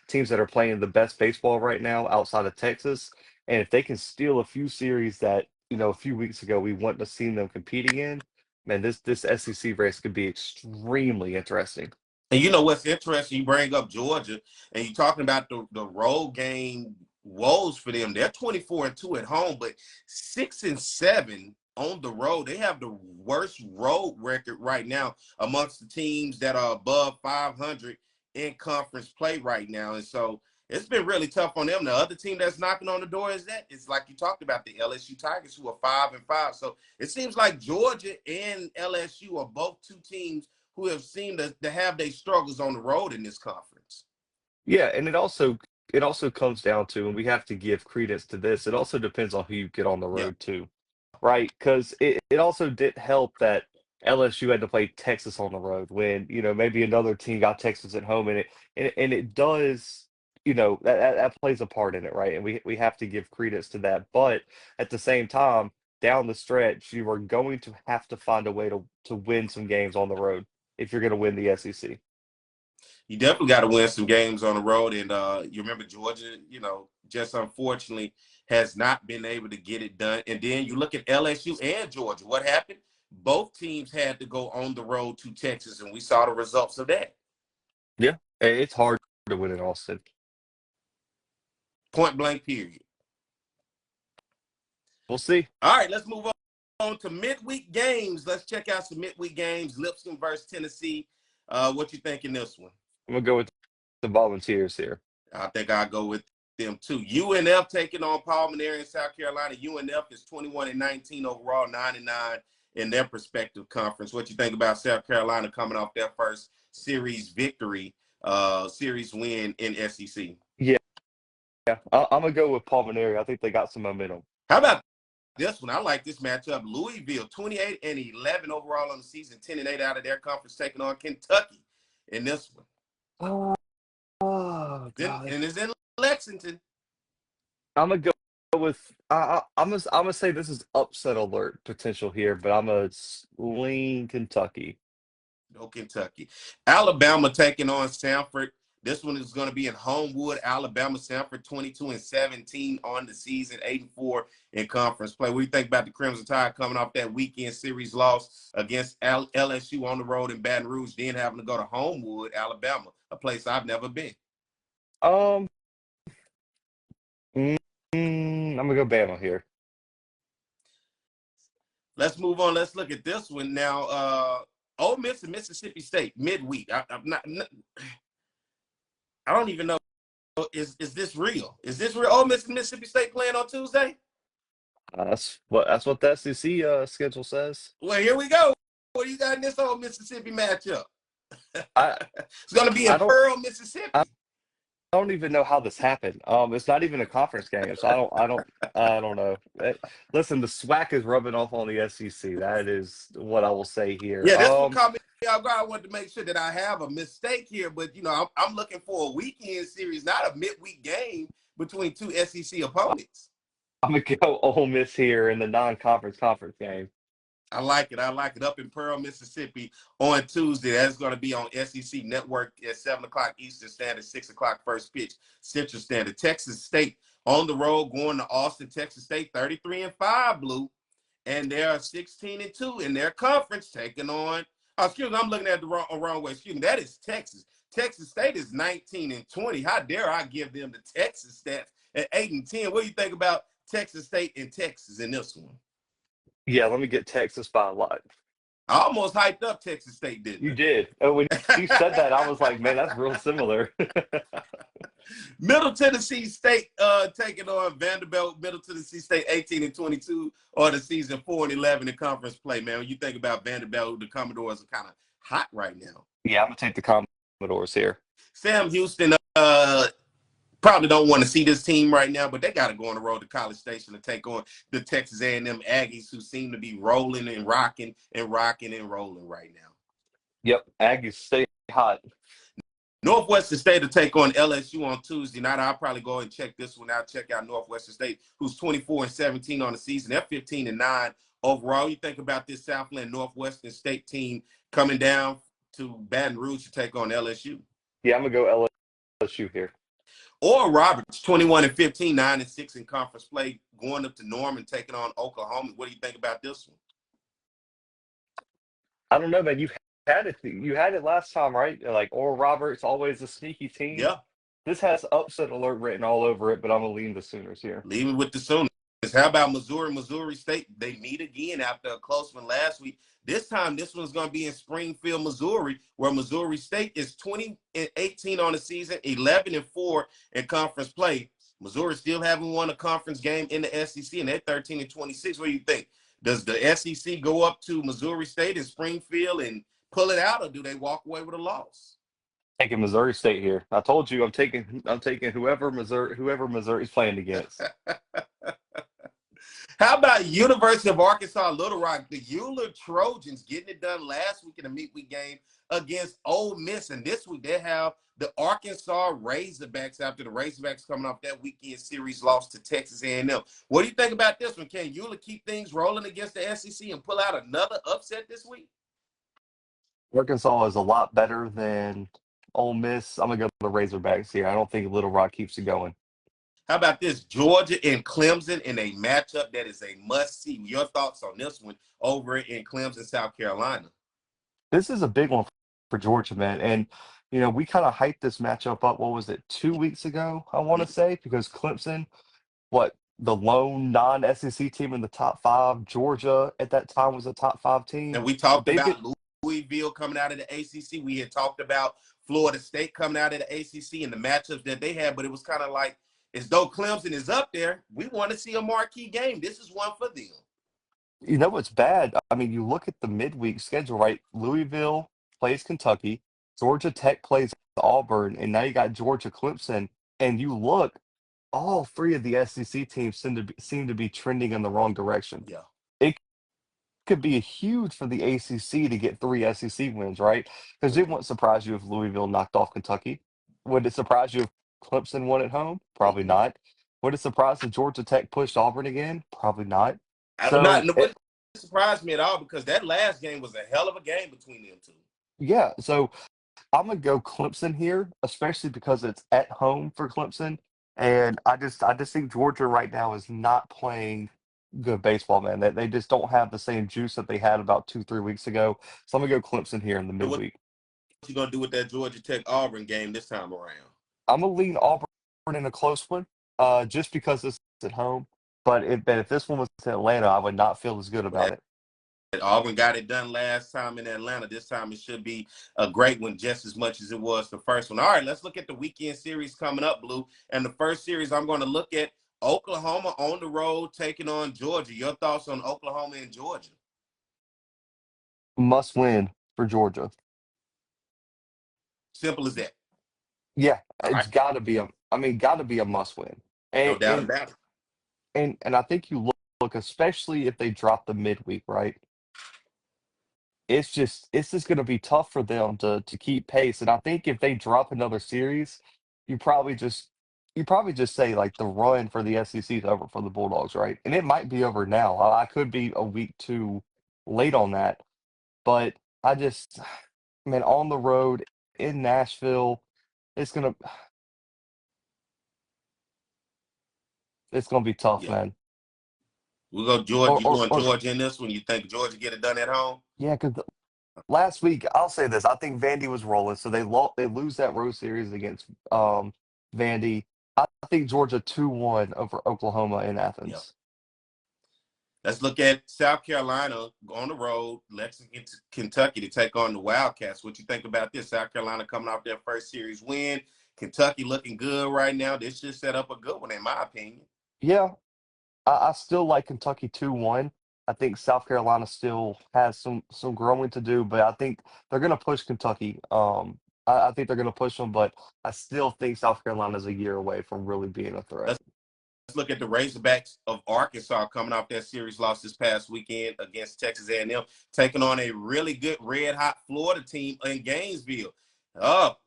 teams that are playing the best baseball right now outside of Texas. And if they can steal a few series that, you know, a few weeks ago we wouldn't have seen them competing in, man, this SEC race could be extremely interesting. And you know what's interesting? You bring up Georgia, and you're talking about the road game woes for them. They're 24-2 at home, but 6-7 on the road. They have the worst road record right now amongst the teams that are above 500 in conference play right now. And so It's been really tough on them. The other team that's knocking on the door is like you talked about, the LSU Tigers, who are 5-5. So it seems like Georgia and LSU are both two teams who have seemed to have their struggles on the road in this conference. Yeah, and it also comes down to, and we have to give credence to this. It also depends on who you get on the Yeah. road too, right? Because it also did help that LSU had to play Texas on the road when, maybe another team got Texas at home, and it does, that plays a part in it, right? And we have to give credence to that. But at the same time, down the stretch, you are going to have to find a way to win some games on the road if you're going to win the SEC. You definitely got to win some games on the road. And you remember Georgia, just unfortunately has not been able to get it done. And then you look at LSU and Georgia. What happened? Both teams had to go on the road to Texas, and we saw the results of that. Yeah, it's hard to win in Austin. Point blank, period. We'll see. All right, let's move on to midweek games. Let's check out some midweek games. Lipscomb versus Tennessee. What you think in this one? I'm gonna go with the Volunteers here. I think I'll go with them too. UNF taking on Palmer in South Carolina. UNF is 21-19 overall, 9-9 in their respective conference. What you think about South Carolina coming off their first series victory, series win in SEC? Yeah, I'm gonna go with Palmer. I think they got some momentum. How about this one? I like this matchup. Louisville, 28-11 overall on the season, 10-8 out of their conference, taking on Kentucky in this one. Oh God! And it's in Lexington. I'm gonna go with. I'm gonna say this is upset alert potential here, but I'm gonna lean Kentucky. No Kentucky. Alabama taking on Samford. This one is going to be in Homewood, Alabama. Samford 22-17 on the season, 8-4 in conference play. What do you think about the Crimson Tide coming off that weekend series loss against LSU on the road in Baton Rouge, then having to go to Homewood, Alabama, a place I've never been? Um, I'm gonna go Bama here. Let's move on. Let's look at this one now. Ole Miss and Mississippi State midweek. I don't even know. Is this real? Is this real? Ole Miss and Mississippi State playing on Tuesday? That's what the SEC schedule says. Well, here we go. What do you got in this whole Mississippi matchup? I It's going to be in I don't Pearl, Mississippi. I don't even know how this happened. It's not even a conference game, so I don't know. Listen, the SWAC is rubbing off on the SEC. That is what I will say here. Yeah, this one caught me off guard. I wanted to make sure that I have a mistake here, but I'm looking for a weekend series, not a midweek game between two SEC opponents. I'm gonna go Ole Miss here in the non-conference conference game. I like it. I like it. Up in Pearl, Mississippi on Tuesday. That's going to be on SEC Network at 7 o'clock Eastern Standard, 6 o'clock first pitch Central Standard. Texas State on the road going to Austin. Texas State 33-5 blue, and they are 16-2 in their conference taking on. Oh, excuse me, I'm looking at the wrong way. Excuse me. That is Texas. Texas State is 19-20. How dare I give them the Texas stats at 8-10? What do you think about Texas State and Texas in this one? Yeah, let me get Texas by a lot. I almost hyped up Texas State, didn't You did. And when you said that, I was like, man, that's real similar. Middle Tennessee State taking on Vanderbilt. Middle Tennessee State 18-22 on the season, 4-11 in conference play, man. When you think about Vanderbilt, the Commodores are kind of hot right now. Yeah, I'm gonna take the Commodores here. Sam Houston probably don't want to see this team right now, but they got to go on the road to College Station to take on the Texas A&M Aggies, who seem to be rolling and rocking and rolling right now. Yep, Aggies stay hot. Northwestern State to take on LSU on Tuesday night. I'll probably go and check this one out. Check out Northwestern State, who's 24-17 on the season. They're 15-9 overall. You think about this Southland Northwestern State team coming down to Baton Rouge to take on LSU. Yeah, I'm gonna go LSU here. Or Roberts, 21-15, 9-6 in conference play, going up to Norman, taking on Oklahoma. What do you think about this one? I don't know, man. You had it last time, right? Like Oral Roberts, always a sneaky team. Yeah. This has upset alert written all over it, but I'm gonna lean the Sooners here. Leaving with the Sooners. How about Missouri? Missouri State, they meet again after a close one last week. This time, this one's going to be in Springfield, Missouri, where Missouri State is 20-18 on the season, 11-4 in conference play. Missouri still haven't won a conference game in the SEC, and they're 13-26. What do you think? Does the SEC go up to Missouri State in Springfield and pull it out, or do they walk away with a loss? Taking Missouri State here. I told you I'm taking whoever Missouri's playing against. How about University of Arkansas Little Rock? The Euler Trojans getting it done last week in a midweek game against Ole Miss. And this week they have the Arkansas Razorbacks after the Razorbacks coming off that weekend series loss to Texas A&M. What do you think about this one? Can Euler keep things rolling against the SEC and pull out another upset this week? Arkansas is a lot better than Ole Miss. I'm gonna go the Razorbacks here. I don't think Little Rock keeps it going. How about this? Georgia and Clemson in a matchup that is a must-see. Your thoughts on this one over in Clemson, South Carolina? This is a big one for Georgia, man. And we kind of hyped this matchup up. What was it, 2 weeks ago? I want to say because Clemson, what the lone non-SEC team in the top five. Georgia at that time was a top five team, And we but talked they've been about Louisville coming out of the ACC. We had talked about Florida State coming out of the ACC and the matchups that they had, but it was kind of like as though Clemson is up there. We want to see a marquee game. This is one for them. You know what's bad? I mean, you look at the midweek schedule, right? Louisville plays Kentucky, Georgia Tech plays Auburn, and now you got Georgia Clemson. And you look, all three of the SEC teams seem to be trending in the wrong direction. Yeah. It could be huge for the ACC to get three SEC wins, right? Because it wouldn't surprise you if Louisville knocked off Kentucky. Would it surprise you if Clemson won at home? Probably Mm-mm. not. Would it surprise if Georgia Tech pushed Auburn again? Probably not. I would not. So It wouldn't surprise me at all because that last game was a hell of a game between them two. yeah, so I'm gonna go Clemson here, especially because it's at home for Clemson, and I just think Georgia right now is not playing good baseball, man. They just don't have the same juice that they had about 2 3 weeks ago. So I'm gonna go Clemson here in the So what midweek. you gonna do with that Georgia Tech Auburn game this time around? I'm gonna lean Auburn in a close one, just because it's at home. But if this one was in Atlanta, I would not feel as good about it. Auburn got it done last time in Atlanta. This time it should be a great one just as much as it was the first one. All right, let's look at the weekend series coming up, Blue. And the first series I'm going to look at Oklahoma on the road taking on Georgia. Your thoughts on Oklahoma and Georgia? Must win for Georgia. Simple as that. Yeah, All it's right, got to be a must win. no And doubt and about it. and I think you look, especially if they drop the midweek, right? It's just going to be tough for them to keep pace. And I think if they drop another series, you probably just you probably just say like the run for the SEC is over for the Bulldogs, right? And it might be over now. I could be a week too late on that, but I just man on the road in Nashville, it's gonna it's gonna be tough, Yeah. man. We go Georgia. Or You or, going or Georgia in this one? You think Georgia get it done at home? yeah, because last week, I'll say this: I think Vandy was rolling, so they lose that road series against Vandy. I think Georgia 2-1 over Oklahoma in Yeah. Athens. Let's look at South Carolina on the road, Lexington, Kentucky to take on the Wildcats. What you think about this? South Carolina coming off their first series win. Kentucky looking good right now. This should set up a good one, in my opinion. Yeah, I still like Kentucky 2-1. I think South Carolina still has some growing to do, but I think they're going to push Kentucky. I think they're going to push them, but I still think South Carolina is a year away from really being a threat. Let's look at the Razorbacks of Arkansas coming off their series loss this past weekend against Texas A&M, taking on a really good red-hot Florida team in Gainesville.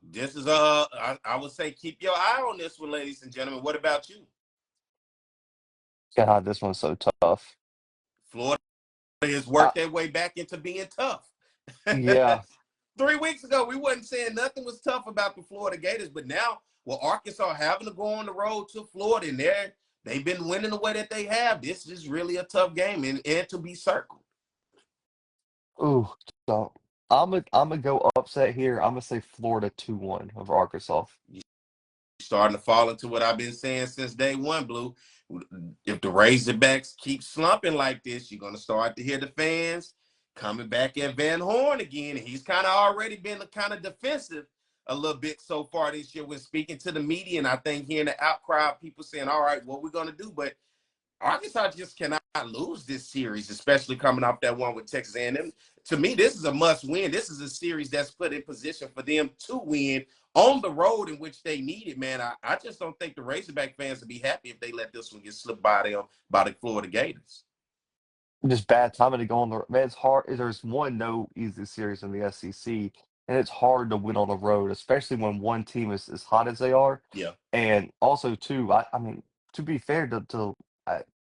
This is I would say keep your eye on this one, ladies and gentlemen. What about you? God, this one's so tough. Florida has I, worked their way back into being tough. yeah, 3 weeks ago, we wasn't saying nothing was tough about the Florida Gators, but now, with Arkansas having to go on the road to Florida, and they've been winning the way that they have. This is really a tough game, and to be circled. ooh, so I'm gonna go upset here. I'm gonna say Florida 2-1 over Arkansas. starting to fall into what I've been saying since day one, Blue. If the Razorbacks keep slumping like this, you're going to start to hear the fans coming back at Van Horn again. He's kind of already been kind of defensive a little bit so far this year when speaking to the media. And I think hearing the outcry of people saying, all right, what we're going to do. But Arkansas just cannot lose this series, especially coming off that one with Texas A&M. To me, this is a must-win. This is a series that's put in position for them to win on the road in which they need it, man. I just don't think the Razorback fans would be happy if they let this one get slipped by them by the Florida Gators. Just bad timing to go on the man. It's hard. There's no easy series in the SEC, and it's hard to win on the road, especially when one team is as hot as they are. Yeah. And also, too, I mean, to be fair,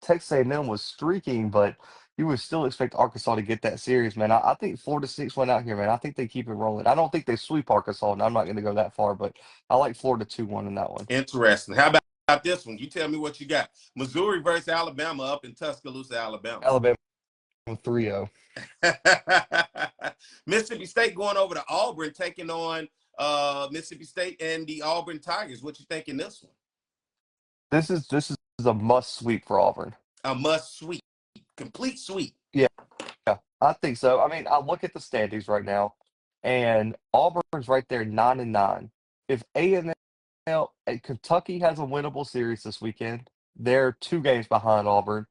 Texas A&M was streaking, but you would still expect Arkansas to get that series, man. I think 4-6 went out here, man. I think they keep it rolling. I don't think they sweep Arkansas, and I'm not going to go that far, but I like Florida 2-1 in that one. Interesting. How about this one? You tell me what you got. Missouri versus Alabama up in Tuscaloosa, Alabama. Alabama 3-0. Mississippi State going over to Auburn, taking on Mississippi State and the Auburn Tigers. What you think in this one? This is a must sweep for Auburn. A must sweep, complete sweep. Yeah, I think so. I mean, I look at the standings right now, and Auburn's right there 9-9. If A&M and Kentucky has a winnable series this weekend, they're 2 games behind Auburn.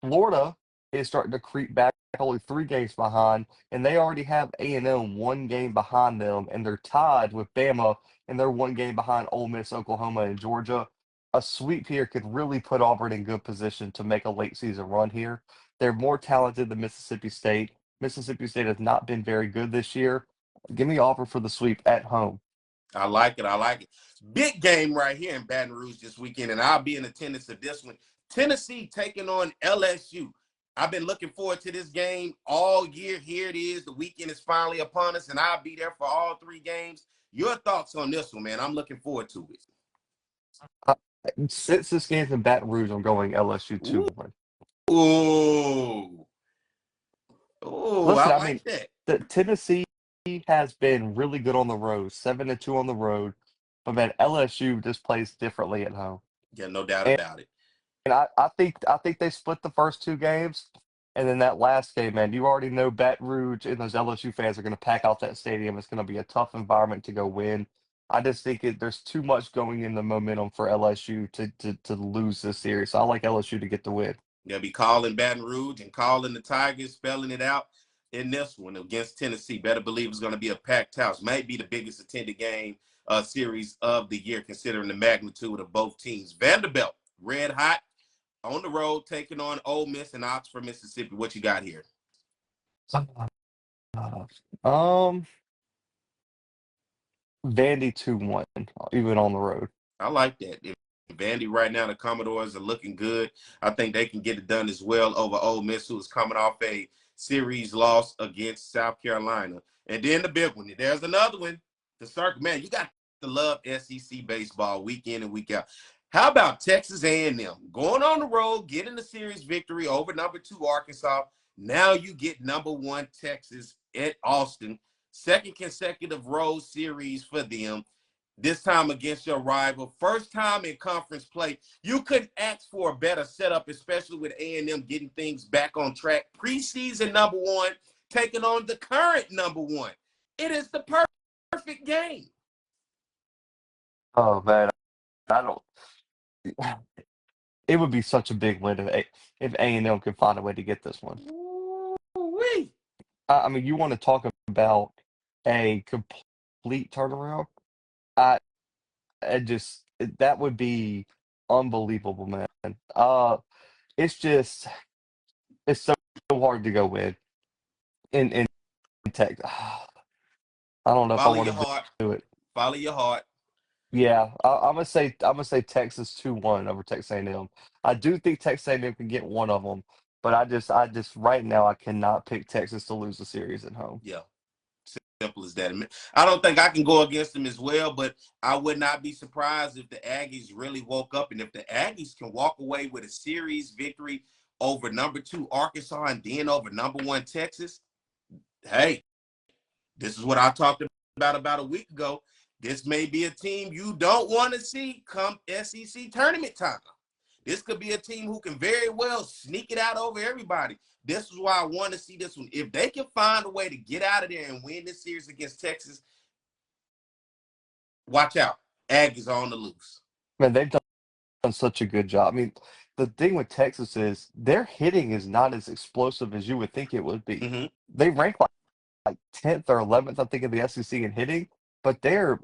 Florida is starting to creep back, only 3 games behind, and they already have A&M 1 game behind them, and they're tied with Bama, and they're 1 game behind Ole Miss, Oklahoma, and Georgia. A sweep here could really put Auburn in good position to make a late season run here. They're more talented than Mississippi State. Mississippi State has not been very good this year. Give me Auburn for the sweep at home. I like it. I like it. Big game right here in Baton Rouge this weekend, and I'll be in attendance of this one. Tennessee taking on LSU. I've been looking forward to this game all year. Here it is. The weekend is finally upon us, and I'll be there for all 3 games. Your thoughts on this one, man? I'm looking forward to it. Since this game's in Baton Rouge, I'm going LSU 2-1. Ooh. Ooh, Listen, I I like mean, that. the Tennessee has been really good on the road, 7-2 on the road, but man, LSU just plays differently at home. Yeah, no doubt And, about it. and I think they split the first 2 games, and then that last game, man, you already know Baton Rouge and those LSU fans are going to pack out that stadium. It's going to be a tough environment to go win. I just think there's too much going in the momentum for LSU to lose this series. So I like LSU to get the win. They'll be calling Baton Rouge and calling the Tigers, spelling it out in this one against Tennessee. Better believe it's going to be a packed house. Might be the biggest attended game series of the year, considering the magnitude of both teams. Vanderbilt, red hot, on the road, taking on Ole Miss and Oxford, Mississippi. What you got here? Um, Vandy 2-1, even on the road. I like that. If Vandy right now, the Commodores are looking good. I think they can get it done as well over Ole Miss, who is coming off a series loss against South Carolina. And then the big one. There's another one. The circle, man, you got to love SEC baseball week in and week out. How about Texas A&M going on the road, getting the series victory over number 2 Arkansas? Now you get number 1 Texas at Austin. Second consecutive road series for them. This time against your rival. First time in conference play. You couldn't ask for a better setup, especially with A&M getting things back on track. Preseason number 1, taking on the current number 1. It is the perfect game. Oh man, I don't. It would be such a big win if A&M could find a way to get this one. Ooh-wee. I mean, you want to talk about a complete turnaround? I that would be unbelievable, man. It's just it's so hard to go with in Texas. I don't know if I Follow want your to heart. do it. Follow your heart. Yeah, I'm gonna say Texas 2-1 over Texas A&M. I do think Texas A&M can get one of them, but I just right now I cannot pick Texas to lose the series at home. Yeah. Simple as that. I don't think I can go against them as well, but I would not be surprised if the Aggies really woke up. And if the Aggies can walk away with a series victory over number 2 Arkansas and then over number 1 Texas, hey, this is what I talked about a week ago. This may be a team you don't want to see come SEC tournament time. This could be a team who can very well sneak it out over everybody. This is why I want to see this one. If they can find a way to get out of there and win this series against Texas, watch out. Aggies are on the loose. Man, they've done such a good job. I mean, the thing with Texas is their hitting is not as explosive as you would think it would be. Mm-hmm. They rank like 10th or 11th, I think, in the SEC in hitting, but their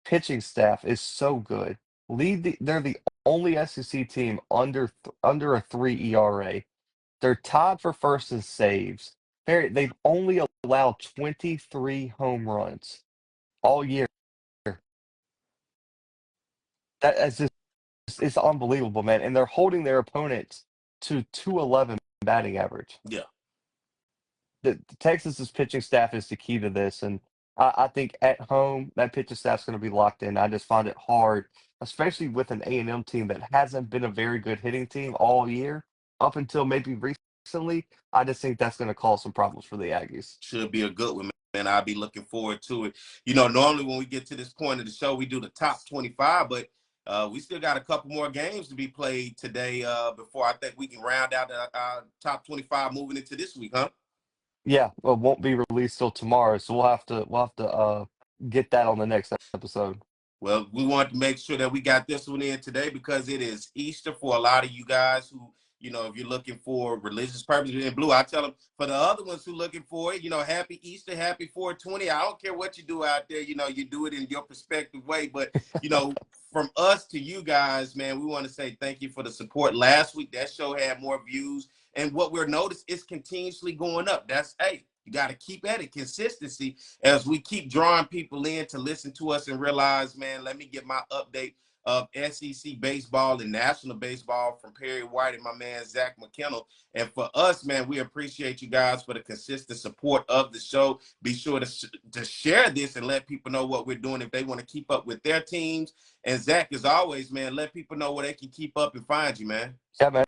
pitching staff is so good. They're the only SEC team under a 3 ERA. They're tied for first in saves. They've only allowed 23 home runs all year. That is just it's unbelievable, man. And they're holding their opponents to 211 batting average. Yeah. The Texas's pitching staff is the key to this, and I think at home that pitching staff's going to be locked in. I just find it hard, especially with an A&M team that hasn't been a very good hitting team all year up until maybe recently. I just think that's going to cause some problems for the Aggies. Should be a good one, man. I'll be looking forward to it. You know, normally when we get to this point of the show, we do the top 25, but we still got a couple more games to be played today before I think we can round out our top 25 moving into this week, huh? Yeah, well, it won't be released till tomorrow, so we'll have to get that on the next episode. Well, we want to make sure that we got this one in today because it is Easter for a lot of you guys who, you know, if you're looking for religious purposes in blue, I tell them for the other ones who looking for it, you know, happy Easter, happy 420. I don't care what you do out there, you know, you do it in your perspective way. But, you know, from us to you guys, man, we want to say thank you for the support. Last week, that show had more views. And what we're noticing is continuously going up. That's, hey, you got to keep at it. Consistency as we keep drawing people in to listen to us and realize, man, let me get my update of SEC baseball and national baseball from Perry White and my man, Zach McKinnell. And for us, man, we appreciate you guys for the consistent support of the show. Be sure to share this and let people know what we're doing if they want to keep up with their teams. And Zach, as always, man, let people know where they can keep up and find you, man. Yeah, man.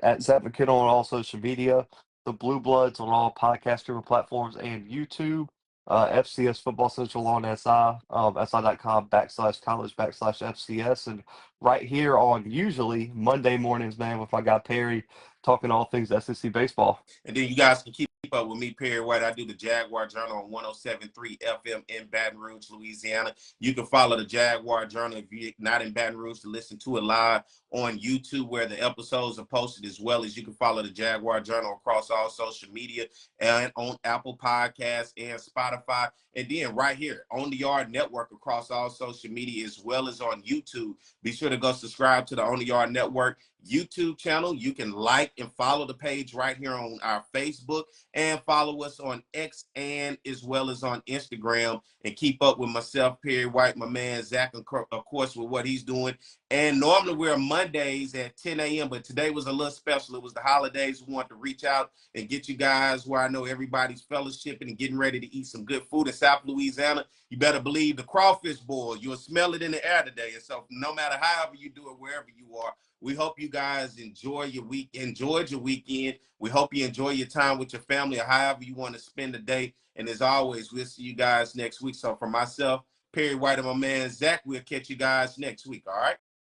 At Zach McKinnell on all social media, the Blue Bloods on all podcast streaming platforms and YouTube, FCS Football Central on si.com/college/FCS, and right here on usually Monday mornings, man, with my guy Perry talking all things SEC baseball. And then you guys can keep up with me, Perry White. I do the Jaguar Journal on 107.3 FM in Baton Rouge, Louisiana. You can follow the Jaguar Journal if you're not in Baton Rouge to listen to it live on YouTube where the episodes are posted, as well as you can follow the Jaguar Journal across all social media and on Apple Podcasts and Spotify. And then right here on the Yard Network across all social media, as well as on YouTube. Be sure to go subscribe to the On the Yard Network YouTube channel. You can like and follow the page right here on our Facebook and follow us on X and as well as on Instagram and keep up with myself, Perry White, my man Zach, of course, with what he's doing. And normally we're Mondays at 10 a.m., but today was a little special. It was the holidays. We wanted to reach out and get you guys where I know everybody's fellowshipping and getting ready to eat some good food in South Louisiana. You better believe the crawfish boil. You'll smell it in the air today. And so no matter however you do it, wherever you are, we hope you guys enjoyed your weekend. We hope you enjoy your time with your family or however you want to spend the day. And as always, we'll see you guys next week. So for myself, Perry White, and my man Zach, we'll catch you guys next week. All right.